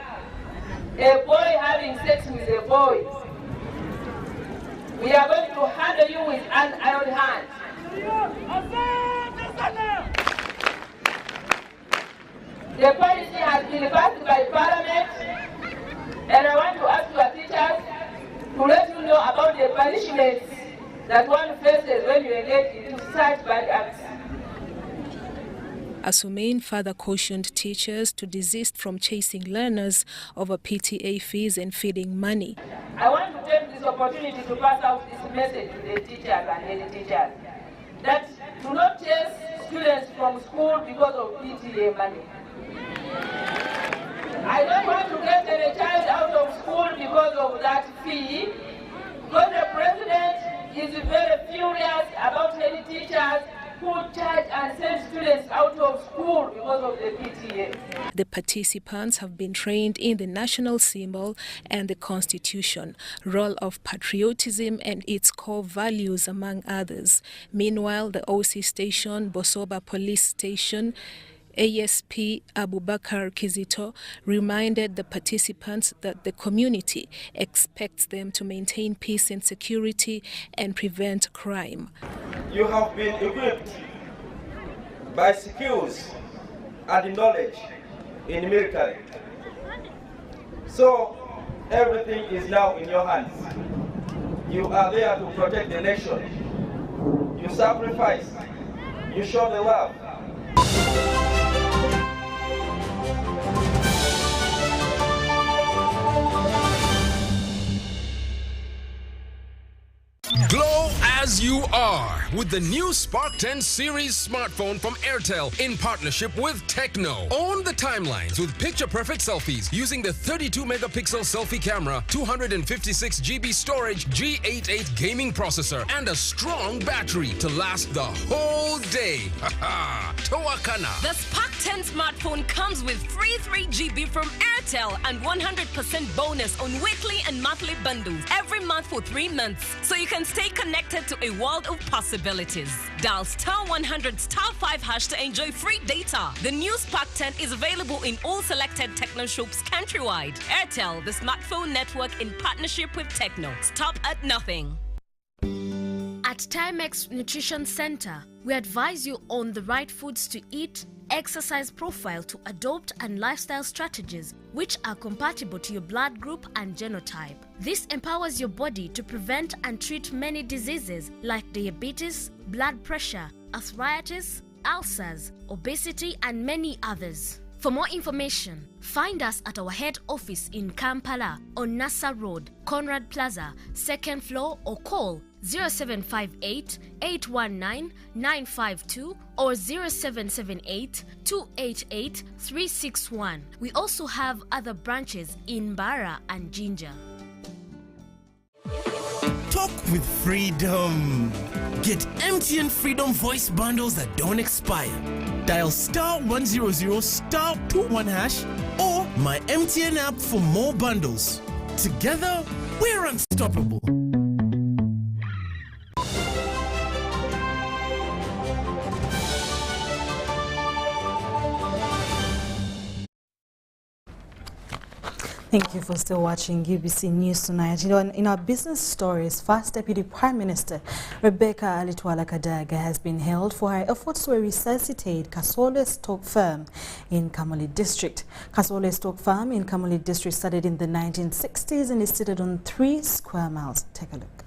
a boy having sex with a boy. We are going to handle you with an iron hand. The policy has been passed by Parliament, and I want to ask your teachers to let you know about the punishments that one faces when you engage in such bad acts. Asumin further cautioned teachers to desist from chasing learners over PTA fees and feeding money. I want to take this opportunity to pass out this message to the teachers and head teachers that do not chase students from school because of PTA money. I don't want to get any child out of school because of that fee, because the president is very furious about many teachers who charge and send students out of school because of the PTA. The participants have been trained in the national symbol and the Constitution, role of patriotism and its core values, among others. Meanwhile, the OC station, Bosoba Police Station, ASP Abubakar Kizito reminded the participants that the community expects them to maintain peace and security and prevent crime. You have been equipped by skills and knowledge in military. So everything is now in your hands. You are there to protect the nation. You sacrifice. You show the love. Glow as you are with the new Spark 10 series smartphone from Airtel in partnership with Techno. Own the timelines with picture-perfect selfies using the 32-megapixel selfie camera, 256 GB storage, G88 gaming processor, and a strong battery to last the whole day. Towakana. The Spark 10 smartphone comes with free 3 GB from Airtel and 100% bonus on weekly and monthly bundles every month for 3 months, so you can stay connected to a world of possibilities. Dial *100 *5# to enjoy free data. The new Spark 10 is available in all selected Techno shops countrywide. Airtel, the smartphone network in partnership with Techno. Stop at nothing. At Timex Nutrition Center, we advise you on the right foods to eat, exercise profile to adopt, and lifestyle strategies which are compatible to your blood group and genotype. This empowers your body to prevent and treat many diseases like diabetes, blood pressure, arthritis, ulcers, obesity, and many others. For more information, find us at our head office in Kampala on Nassa Road, Conrad Plaza, 2nd floor, or call 0758 819 952 or 0778 288 361. We also have other branches in Bara and Jinja. Talk with freedom. Get MTN Freedom voice bundles that don't expire. Dial *100 *21# or my MTN app for more bundles. Together, we're unstoppable. Thank you for still watching UBC News Tonight. In our business stories, First Deputy Prime Minister Rebecca Alitwala Kadaga has been hailed for her efforts to resuscitate Kasole Stock Farm in Kamuli District. Kasole Stock Farm in Kamuli District started in the 1960s and is situated on 3 square miles. Take a look.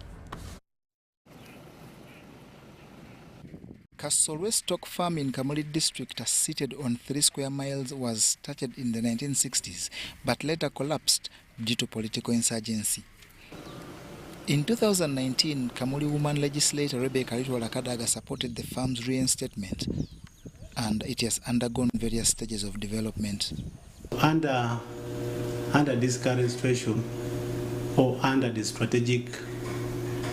Kasole Stock Farm in Kamuli District, seated on 3 square miles, was started in the 1960s but later collapsed due to political insurgency. In 2019, Kamuli woman legislator Rebecca Alitwala Kadaga supported the farm's reinstatement, and it has undergone various stages of development. Under this current situation, or under the strategic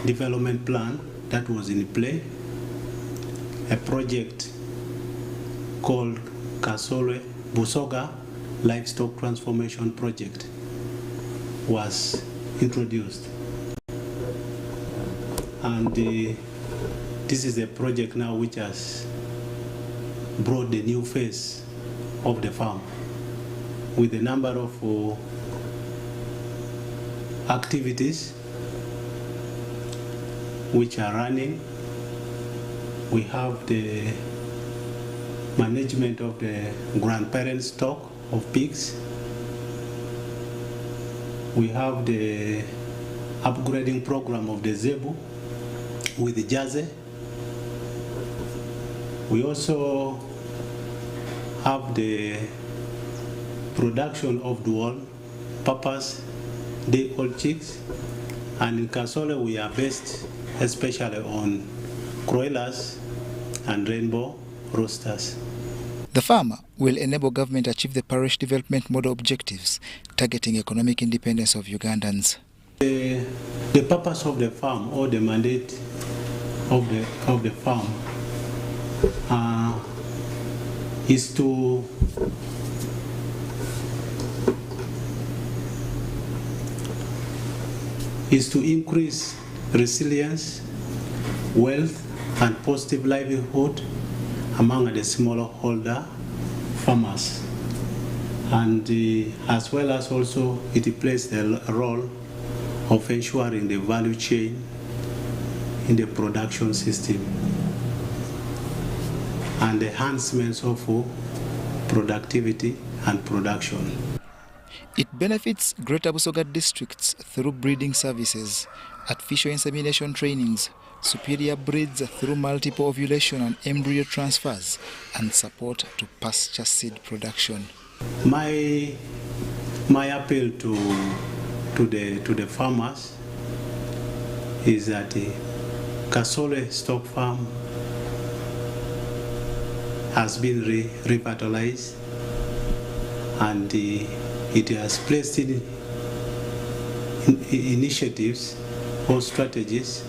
development plan that was in play. A project called Kasole Busoga Livestock Transformation Project was introduced. And this is a project now which has brought the new face of the farm with a number of activities which are running. We have the management of the grandparent stock of pigs. We have the upgrading program of the zebu with the Jaze. We also have the production of dual purpose day-old chicks, and in Kasole we are based especially on broilers and rainbow roosters. The farm will enable government to achieve the parish development model objectives, targeting economic independence of Ugandans. The purpose of the farm, or the mandate of the farm, is to increase resilience, wealth, and positive livelihood among the smallholder farmers, and as well as also it plays the role of ensuring the value chain in the production system and enhancements of productivity and production. It benefits Greater Busoga districts through breeding services, artificial insemination trainings, superior breeds through multiple ovulation and embryo transfers, and support to pasture seed production. My appeal to the farmers is that the Kasole stock farm has been revitalized, and it has placed in initiatives or strategies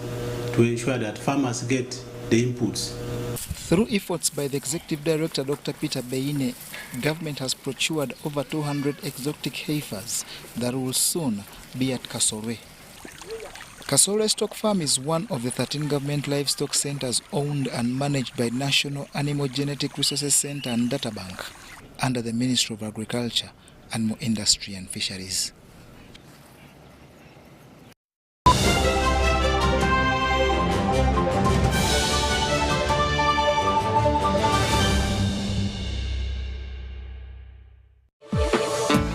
to ensure that farmers get the inputs. Through efforts by the Executive Director, Dr. Peter Beine, government has procured over 200 exotic heifers that will soon be at Kasole. Kasole Stock Farm is one of the 13 government livestock centers owned and managed by National Animal Genetic Resources Center and Data Bank under the Ministry of Agriculture, Animal Industry and Fisheries.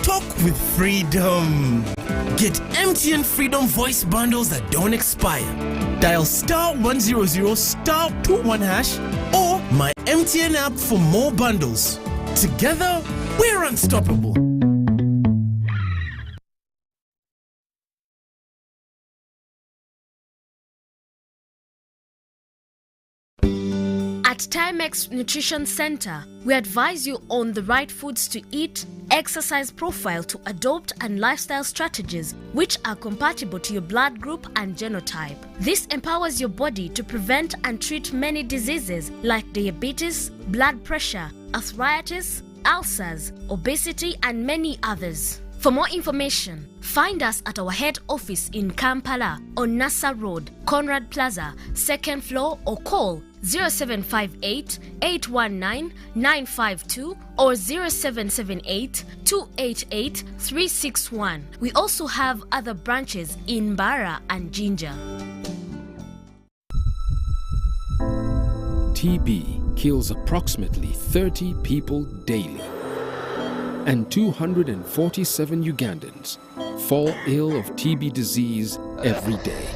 Talk with freedom. Get MTN Freedom voice bundles that don't expire. Dial *100 *21 hash or my MTN app for more bundles. Together, we're unstoppable. At Timex Nutrition Center, we advise you on the right foods to eat, exercise profile to adopt, and lifestyle strategies which are compatible to your blood group and genotype. This empowers your body to prevent and treat many diseases like diabetes, blood pressure, arthritis, ulcers, obesity, and many others. For more information, find us at our head office in Kampala on Nassa Road, Conrad Plaza, 2nd floor, or call 0758 819 952 or 0778 288 361. We also have other branches in Bara and Jinja. TB kills approximately 30 people daily, and 247 Ugandans fall ill of TB disease every day.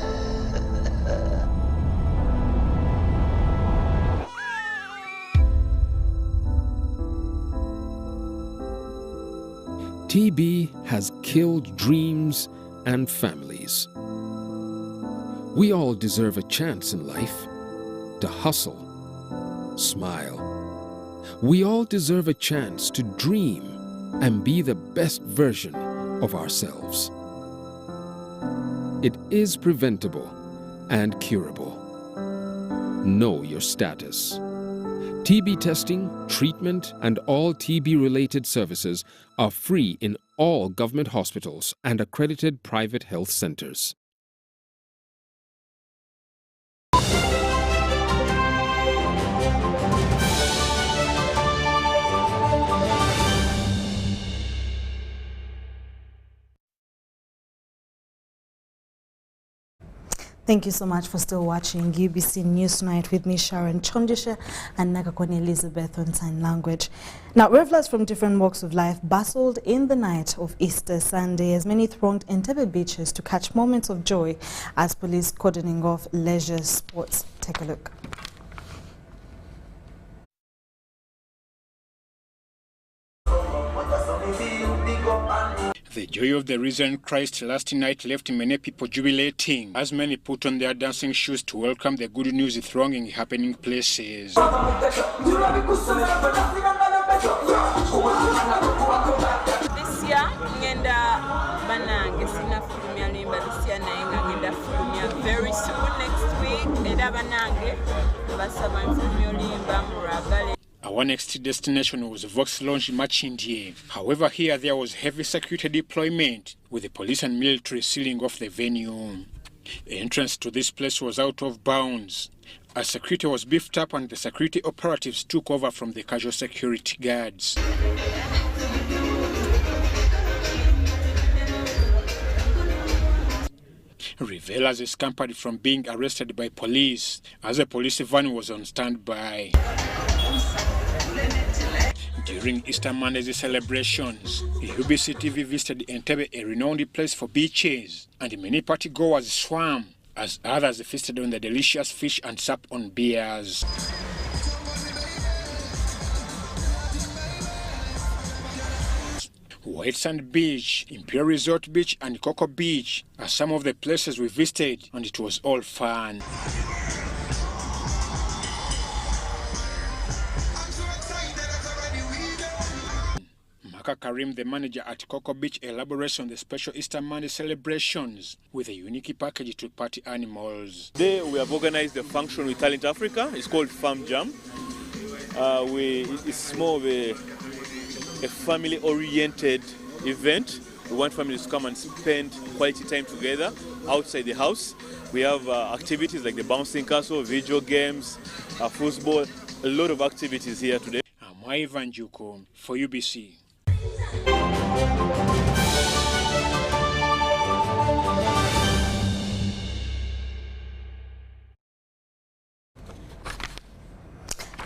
TB has killed dreams and families. We all deserve a chance in life to hustle, smile. We all deserve a chance to dream and be the best version of ourselves. It is preventable, and curable. Know your status. TB testing, treatment, and all TB-related services are free in all government hospitals and accredited private health centers. Thank you so much for still watching UBC Newsnight with me, Sharon Chondisha, and Nakakoni Elizabeth on Sign Language. Now, revelers from different walks of life bustled in the night of Easter Sunday as many thronged Entebbe beaches to catch moments of joy as police cordoning off leisure sports. Take a look. The joy of the risen Christ last night left many people jubilating as many put on their dancing shoes to welcome the good news thronging happening places. This year, ngenda banange sinafulumya limba this year nayenga ngenda fulumya very soon next week. Eda banange basaba nfulumya limba muragale. Our next destination was Vox Lounge Machindie. However, here there was heavy security deployment, with the police and military sealing off the venue. Entrance to this place was out of bounds, as security was beefed up and the security operatives took over from the casual security guards. Revelers scampered from being arrested by police, as a police van was on standby. During Easter Monday's celebrations, UBC TV visited Entebbe, a renowned place for beaches, and many partygoers swam, as others feasted on the delicious fish and supped on beers. White Sand Beach, Imperial Resort Beach, and Coco Beach are some of the places we visited, and it was all fun. Karim, the manager at Coco Beach, elaborates on the special Easter Monday celebrations with a unique package to party animals. Today we have organized a function with Talent Africa. It's called Farm Jam. It's more of a family-oriented event. We want families to come and spend quality time together outside the house. We have activities like the bouncing castle, video games, football, a lot of activities here today. I'm Ivan Juko for UBC.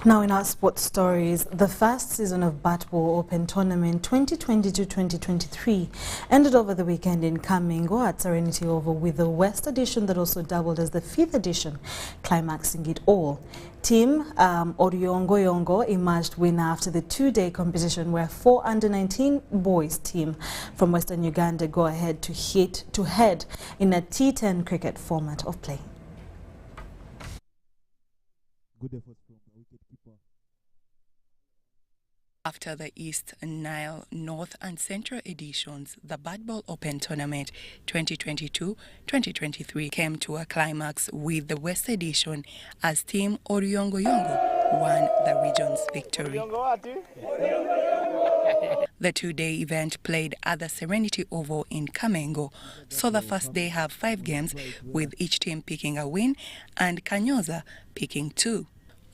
Now in our sports stories, the first season of Bat-Ball Open Tournament 2022-2023 ended over the weekend in Kamengo at Serenity Oval, with the West edition that also doubled as the 5th edition, climaxing it all. Team Oryongo Yongo emerged winner after the two-day competition, where 4 under-19 boys team from Western Uganda go ahead to head in a T10 cricket format of play. Good effort from the wicketkeeper. After the East, Nile, North and Central editions, the Bat-Ball Open Tournament 2022-2023 came to a climax with the West edition as Team Oryongo Yongo won the region's victory. The two-day event played at the Serenity Oval in Kamengo, so the first day have 5 games, with each team picking a win and Kanyoza picking 2.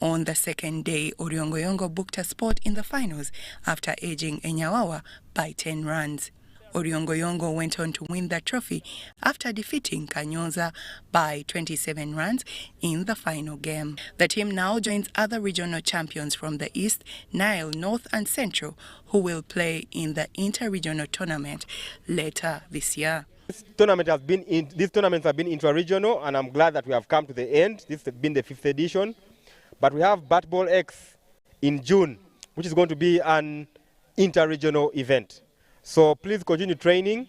On the second day, Oryongo Yongo booked a spot in the finals after edging Enyawawa by 10 runs. Oryongo Yongo went on to win the trophy after defeating Kanyoza by 27 runs in the final game. The team now joins other regional champions from the East, Nile, North and Central, who will play in the inter-regional tournament later this year. These tournaments have been intra-regional, and I'm glad that we have come to the end. This has been the 5th edition. But we have Bat-Ball X in June, which is going to be an inter-regional event. So please continue training.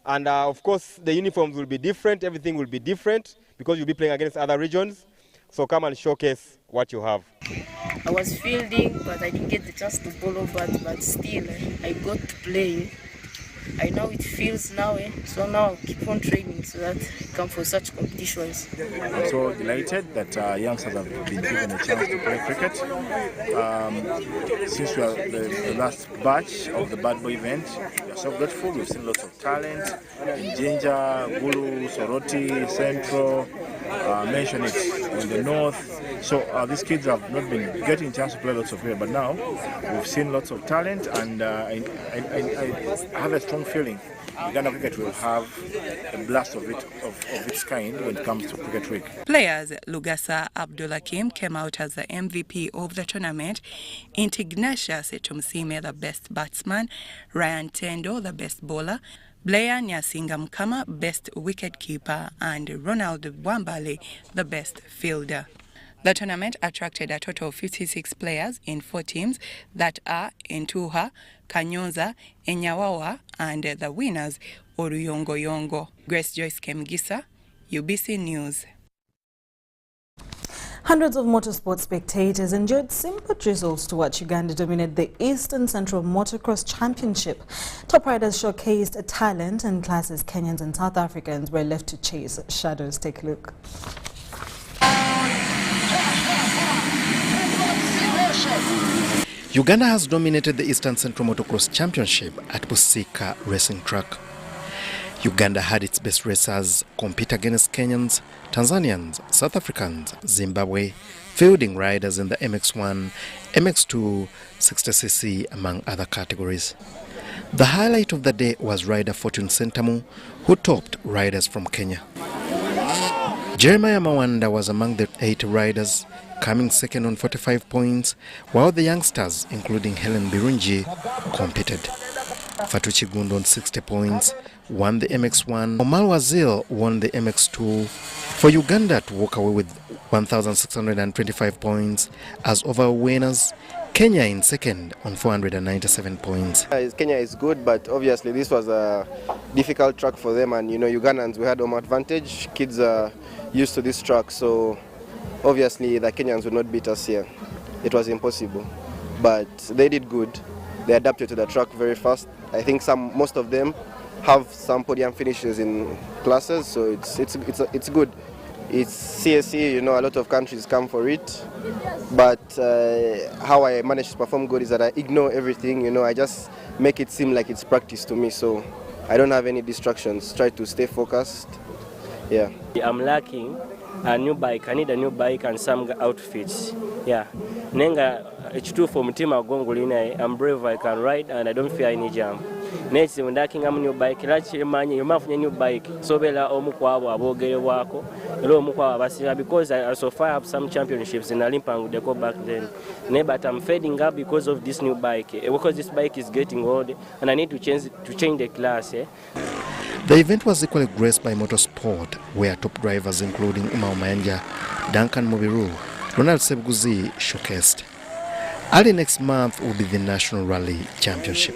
And of course, the uniforms will be different. Everything will be different because you'll be playing against other regions. So come and showcase what you have. I was fielding, but I didn't get the chance to bowl over, but still, I got to play. I know it feels now, so now I'll keep on training so that I come for such competitions. I'm so delighted that youngsters have been given a chance to play cricket. Since we are the last batch of the Bad Boy event, we are so grateful. We've seen lots of talent in Jinja, Gulu, Soroti, Central, mention it in the north. So these kids have not been getting a chance to play lots of cricket, but now we've seen lots of talent, and I have a strong feeling Uganda cricket will have a blast of its kind when it comes to Cricket Week. Players Lugasa Abdulakim came out as the MVP of the tournament, Intignatius Etumsime the best batsman, Ryan Tendo the best bowler, Blair Nyasinga Mkama best wicketkeeper, and Ronald Wambale the best fielder. The tournament attracted a total of 56 players in 4 teams that are Entuha, Kanyonza, Enyawawa, and the winners, Oruyongo. Grace Joyce Kemgisa, UBC News. Hundreds of motorsport spectators enjoyed simple drizzles to watch Uganda dominate the Eastern Central Motocross Championship. Top riders showcased a talent in classes Kenyans and South Africans were left to chase shadows. Take a look. Uganda has dominated the Eastern Central Motocross Championship at Busika Racing Track. Uganda had its best racers compete against Kenyans, Tanzanians, South Africans, Zimbabwe, fielding riders in the MX1, MX2, 60cc, among other categories. The highlight of the day was rider Fortune Sentamu, who topped riders from Kenya. Jeremiah Mawanda was among the 8 riders, coming second on 45 points, while the youngsters, including Helen Birungi, competed. Fatuchi Gundo on 60 points won the MX1. Omar Wazil won the MX2. For Uganda to walk away with 1,625 points as overall winners, Kenya in second on 497 points. Kenya is good, but obviously this was a difficult track for them, and Ugandans, we had home advantage. Kids are used to this track, so obviously the Kenyans would not beat us here. It was impossible, but they did good. They adapted to the track very fast. I think most of them have some podium finishes in classes, so it's good. It's CSE, a lot of countries come for it, but how I manage to perform good is that I ignore everything, I just make it seem like it's practice to me, so I don't have any distractions, try to stay focused, yeah. I'm lacking a new bike. I need a new bike and some outfits. Yeah. Nenga ekituufu omutima gwongulina. I'm brave, I can ride and I don't fear any jam. Next when lacking a new bike, lachimanyi you must new bike. So bela omu kwabo abogerewako. Ero omu kwa abasira because I so far have some championships in Olympic they go back then. But I'm fading up because of this new bike. Because this bike is getting old and I need to change the class. The event was equally graced by motorsport, where top drivers including Umar Manja, Duncan Mubiru, Ronald Sebguzi showcased. Early next month will be the National Rally Championship.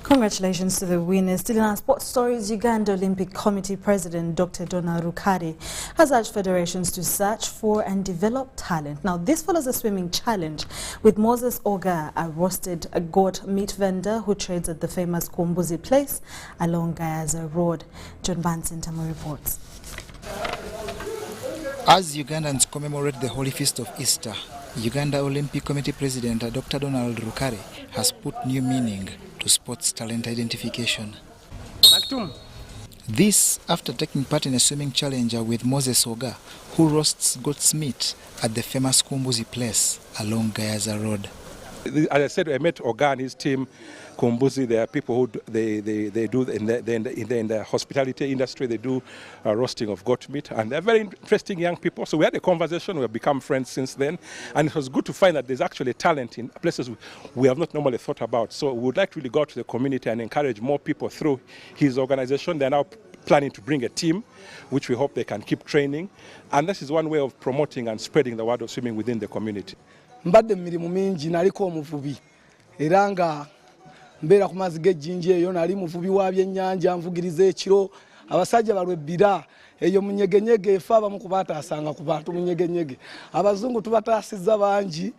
Congratulations to the winners. Still in our sports stories, Uganda Olympic Committee President Dr. Donald Rukari has urged federations to search for and develop talent. Now, this follows a swimming challenge with Moses Oga, a roasted goat meat vendor who trades at the famous Kumbuzi Place along Gayaza Road. John Bansintamo reports. As Ugandans commemorate the Holy Feast of Easter, Uganda Olympic Committee President Dr. Donald Rukari has put new meaning to sports talent identification. This after taking part in a swimming challenge with Moses Oga, who roasts goat's meat at the famous Kumbuzi Place along Gayaza Road. As I said, I met Oga and his team, Kumbuzi. They are people who they do in the hospitality industry. They do roasting of goat meat, and they're very interesting young people. So we had a conversation. We have become friends since then, and it was good to find that there's actually talent in places we have not normally thought about. So we would like to really go out to the community and encourage more people through his organization. They're now planning to bring a team, which we hope they can keep training, and this is one way of promoting and spreading the word of swimming within the community. Mbadde mirimu mingi naliko omuvubi era nga mbeera ku mazzi g'ejjinja eyo nali muvubi wa byennyanja nvugiriza ekiro abasajja balwebbira eyo munyegenyege efa abamu kubataasanga ku bantu munyegenyege abazungu tubataasizza bangi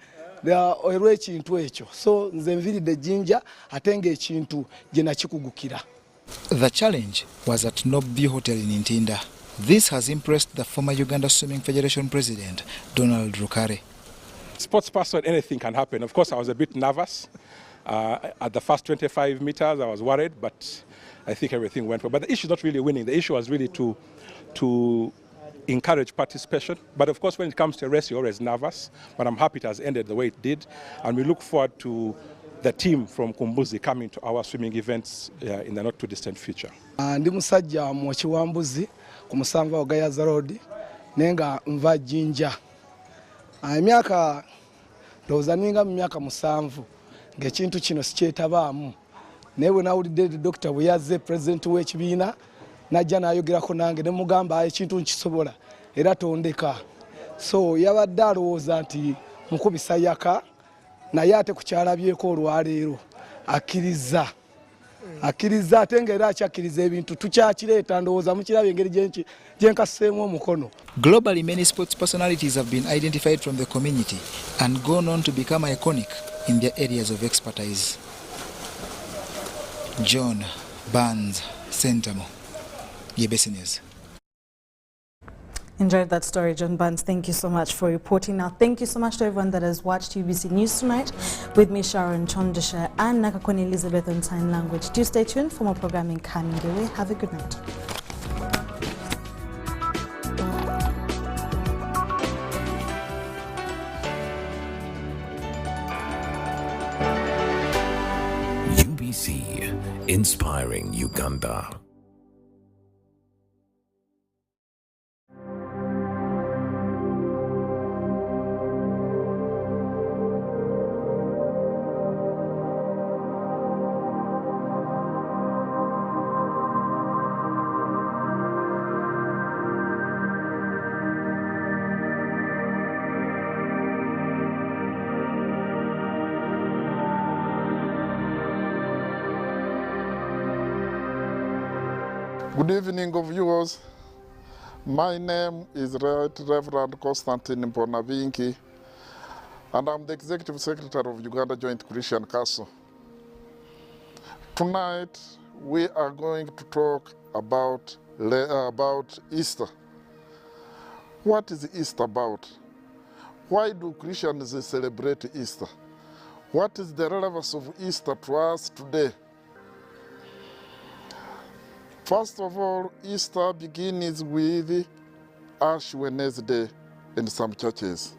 olw'ekintu ekyo. So nze nviridde Jinja ate ng'ekintu gye nakikugukira. The challenge was at Nobby Hotel in Ntinda. This has impressed the former Uganda Swimming Federation President, Donald Rukare. Sports person, anything can happen. Of course, I was a bit nervous. At the first 25 meters, I was worried, but I think everything went well. But the issue is not really winning. The issue was really to encourage participation. But of course, when it comes to a race, you're always nervous. But I'm happy it has ended the way it did. And we look forward to the team from Kumbuzi coming to our swimming events in the not too distant future. Ndi musajja mwoki wa mbuzi ku Musanva Ogayaza Road nenga nva Jinja. Emyaka ndowooza ninga mu myaka 7 ng'ekintu kino sikyetabaamu. Naye bwe nawulidde Dr. bwe yazze president w'ekibiina najja n'ayogerako nange ne mugamba ekintu nkisobola era tondeka. So yabadde alowooza nti mukubisa yaka naye ate ku kyalabyeko olwaleero akkiriza ate ng'era akyakkiriza ebintu tukyakireeta ndowooza mukirabye engeri gye nkasseemu omukono. Globally, many sports personalities have been identified from the community and gone on to become iconic in their areas of expertise. John Barnes, Sentamo, YBC News. Enjoyed that story, John Barnes. Thank you so much for reporting. Now, thank you so much to everyone that has watched UBC News tonight with me, Sharon Chondesha, and Nakakoni Elizabeth on Sign Language. Do stay tuned for more programming coming your way. Have a good night. UBC, inspiring Uganda. Good evening, viewers. My name is Right Reverend Constantine Mponavinki, and I'm the Executive Secretary of Uganda Joint Christian Council. Tonight, we are going to talk about Easter. What is Easter about? Why do Christians celebrate Easter? What is the relevance of Easter to us today? First of all, Easter begins with Ash Wednesday in some churches.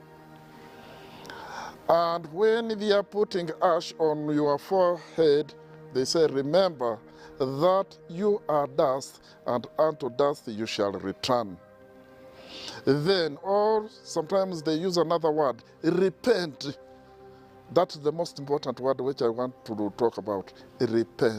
And when they are putting ash on your forehead, they say, remember that you are dust, and unto dust you shall return. Then, or sometimes they use another word, repent. That's the most important word which I want to talk about, repent.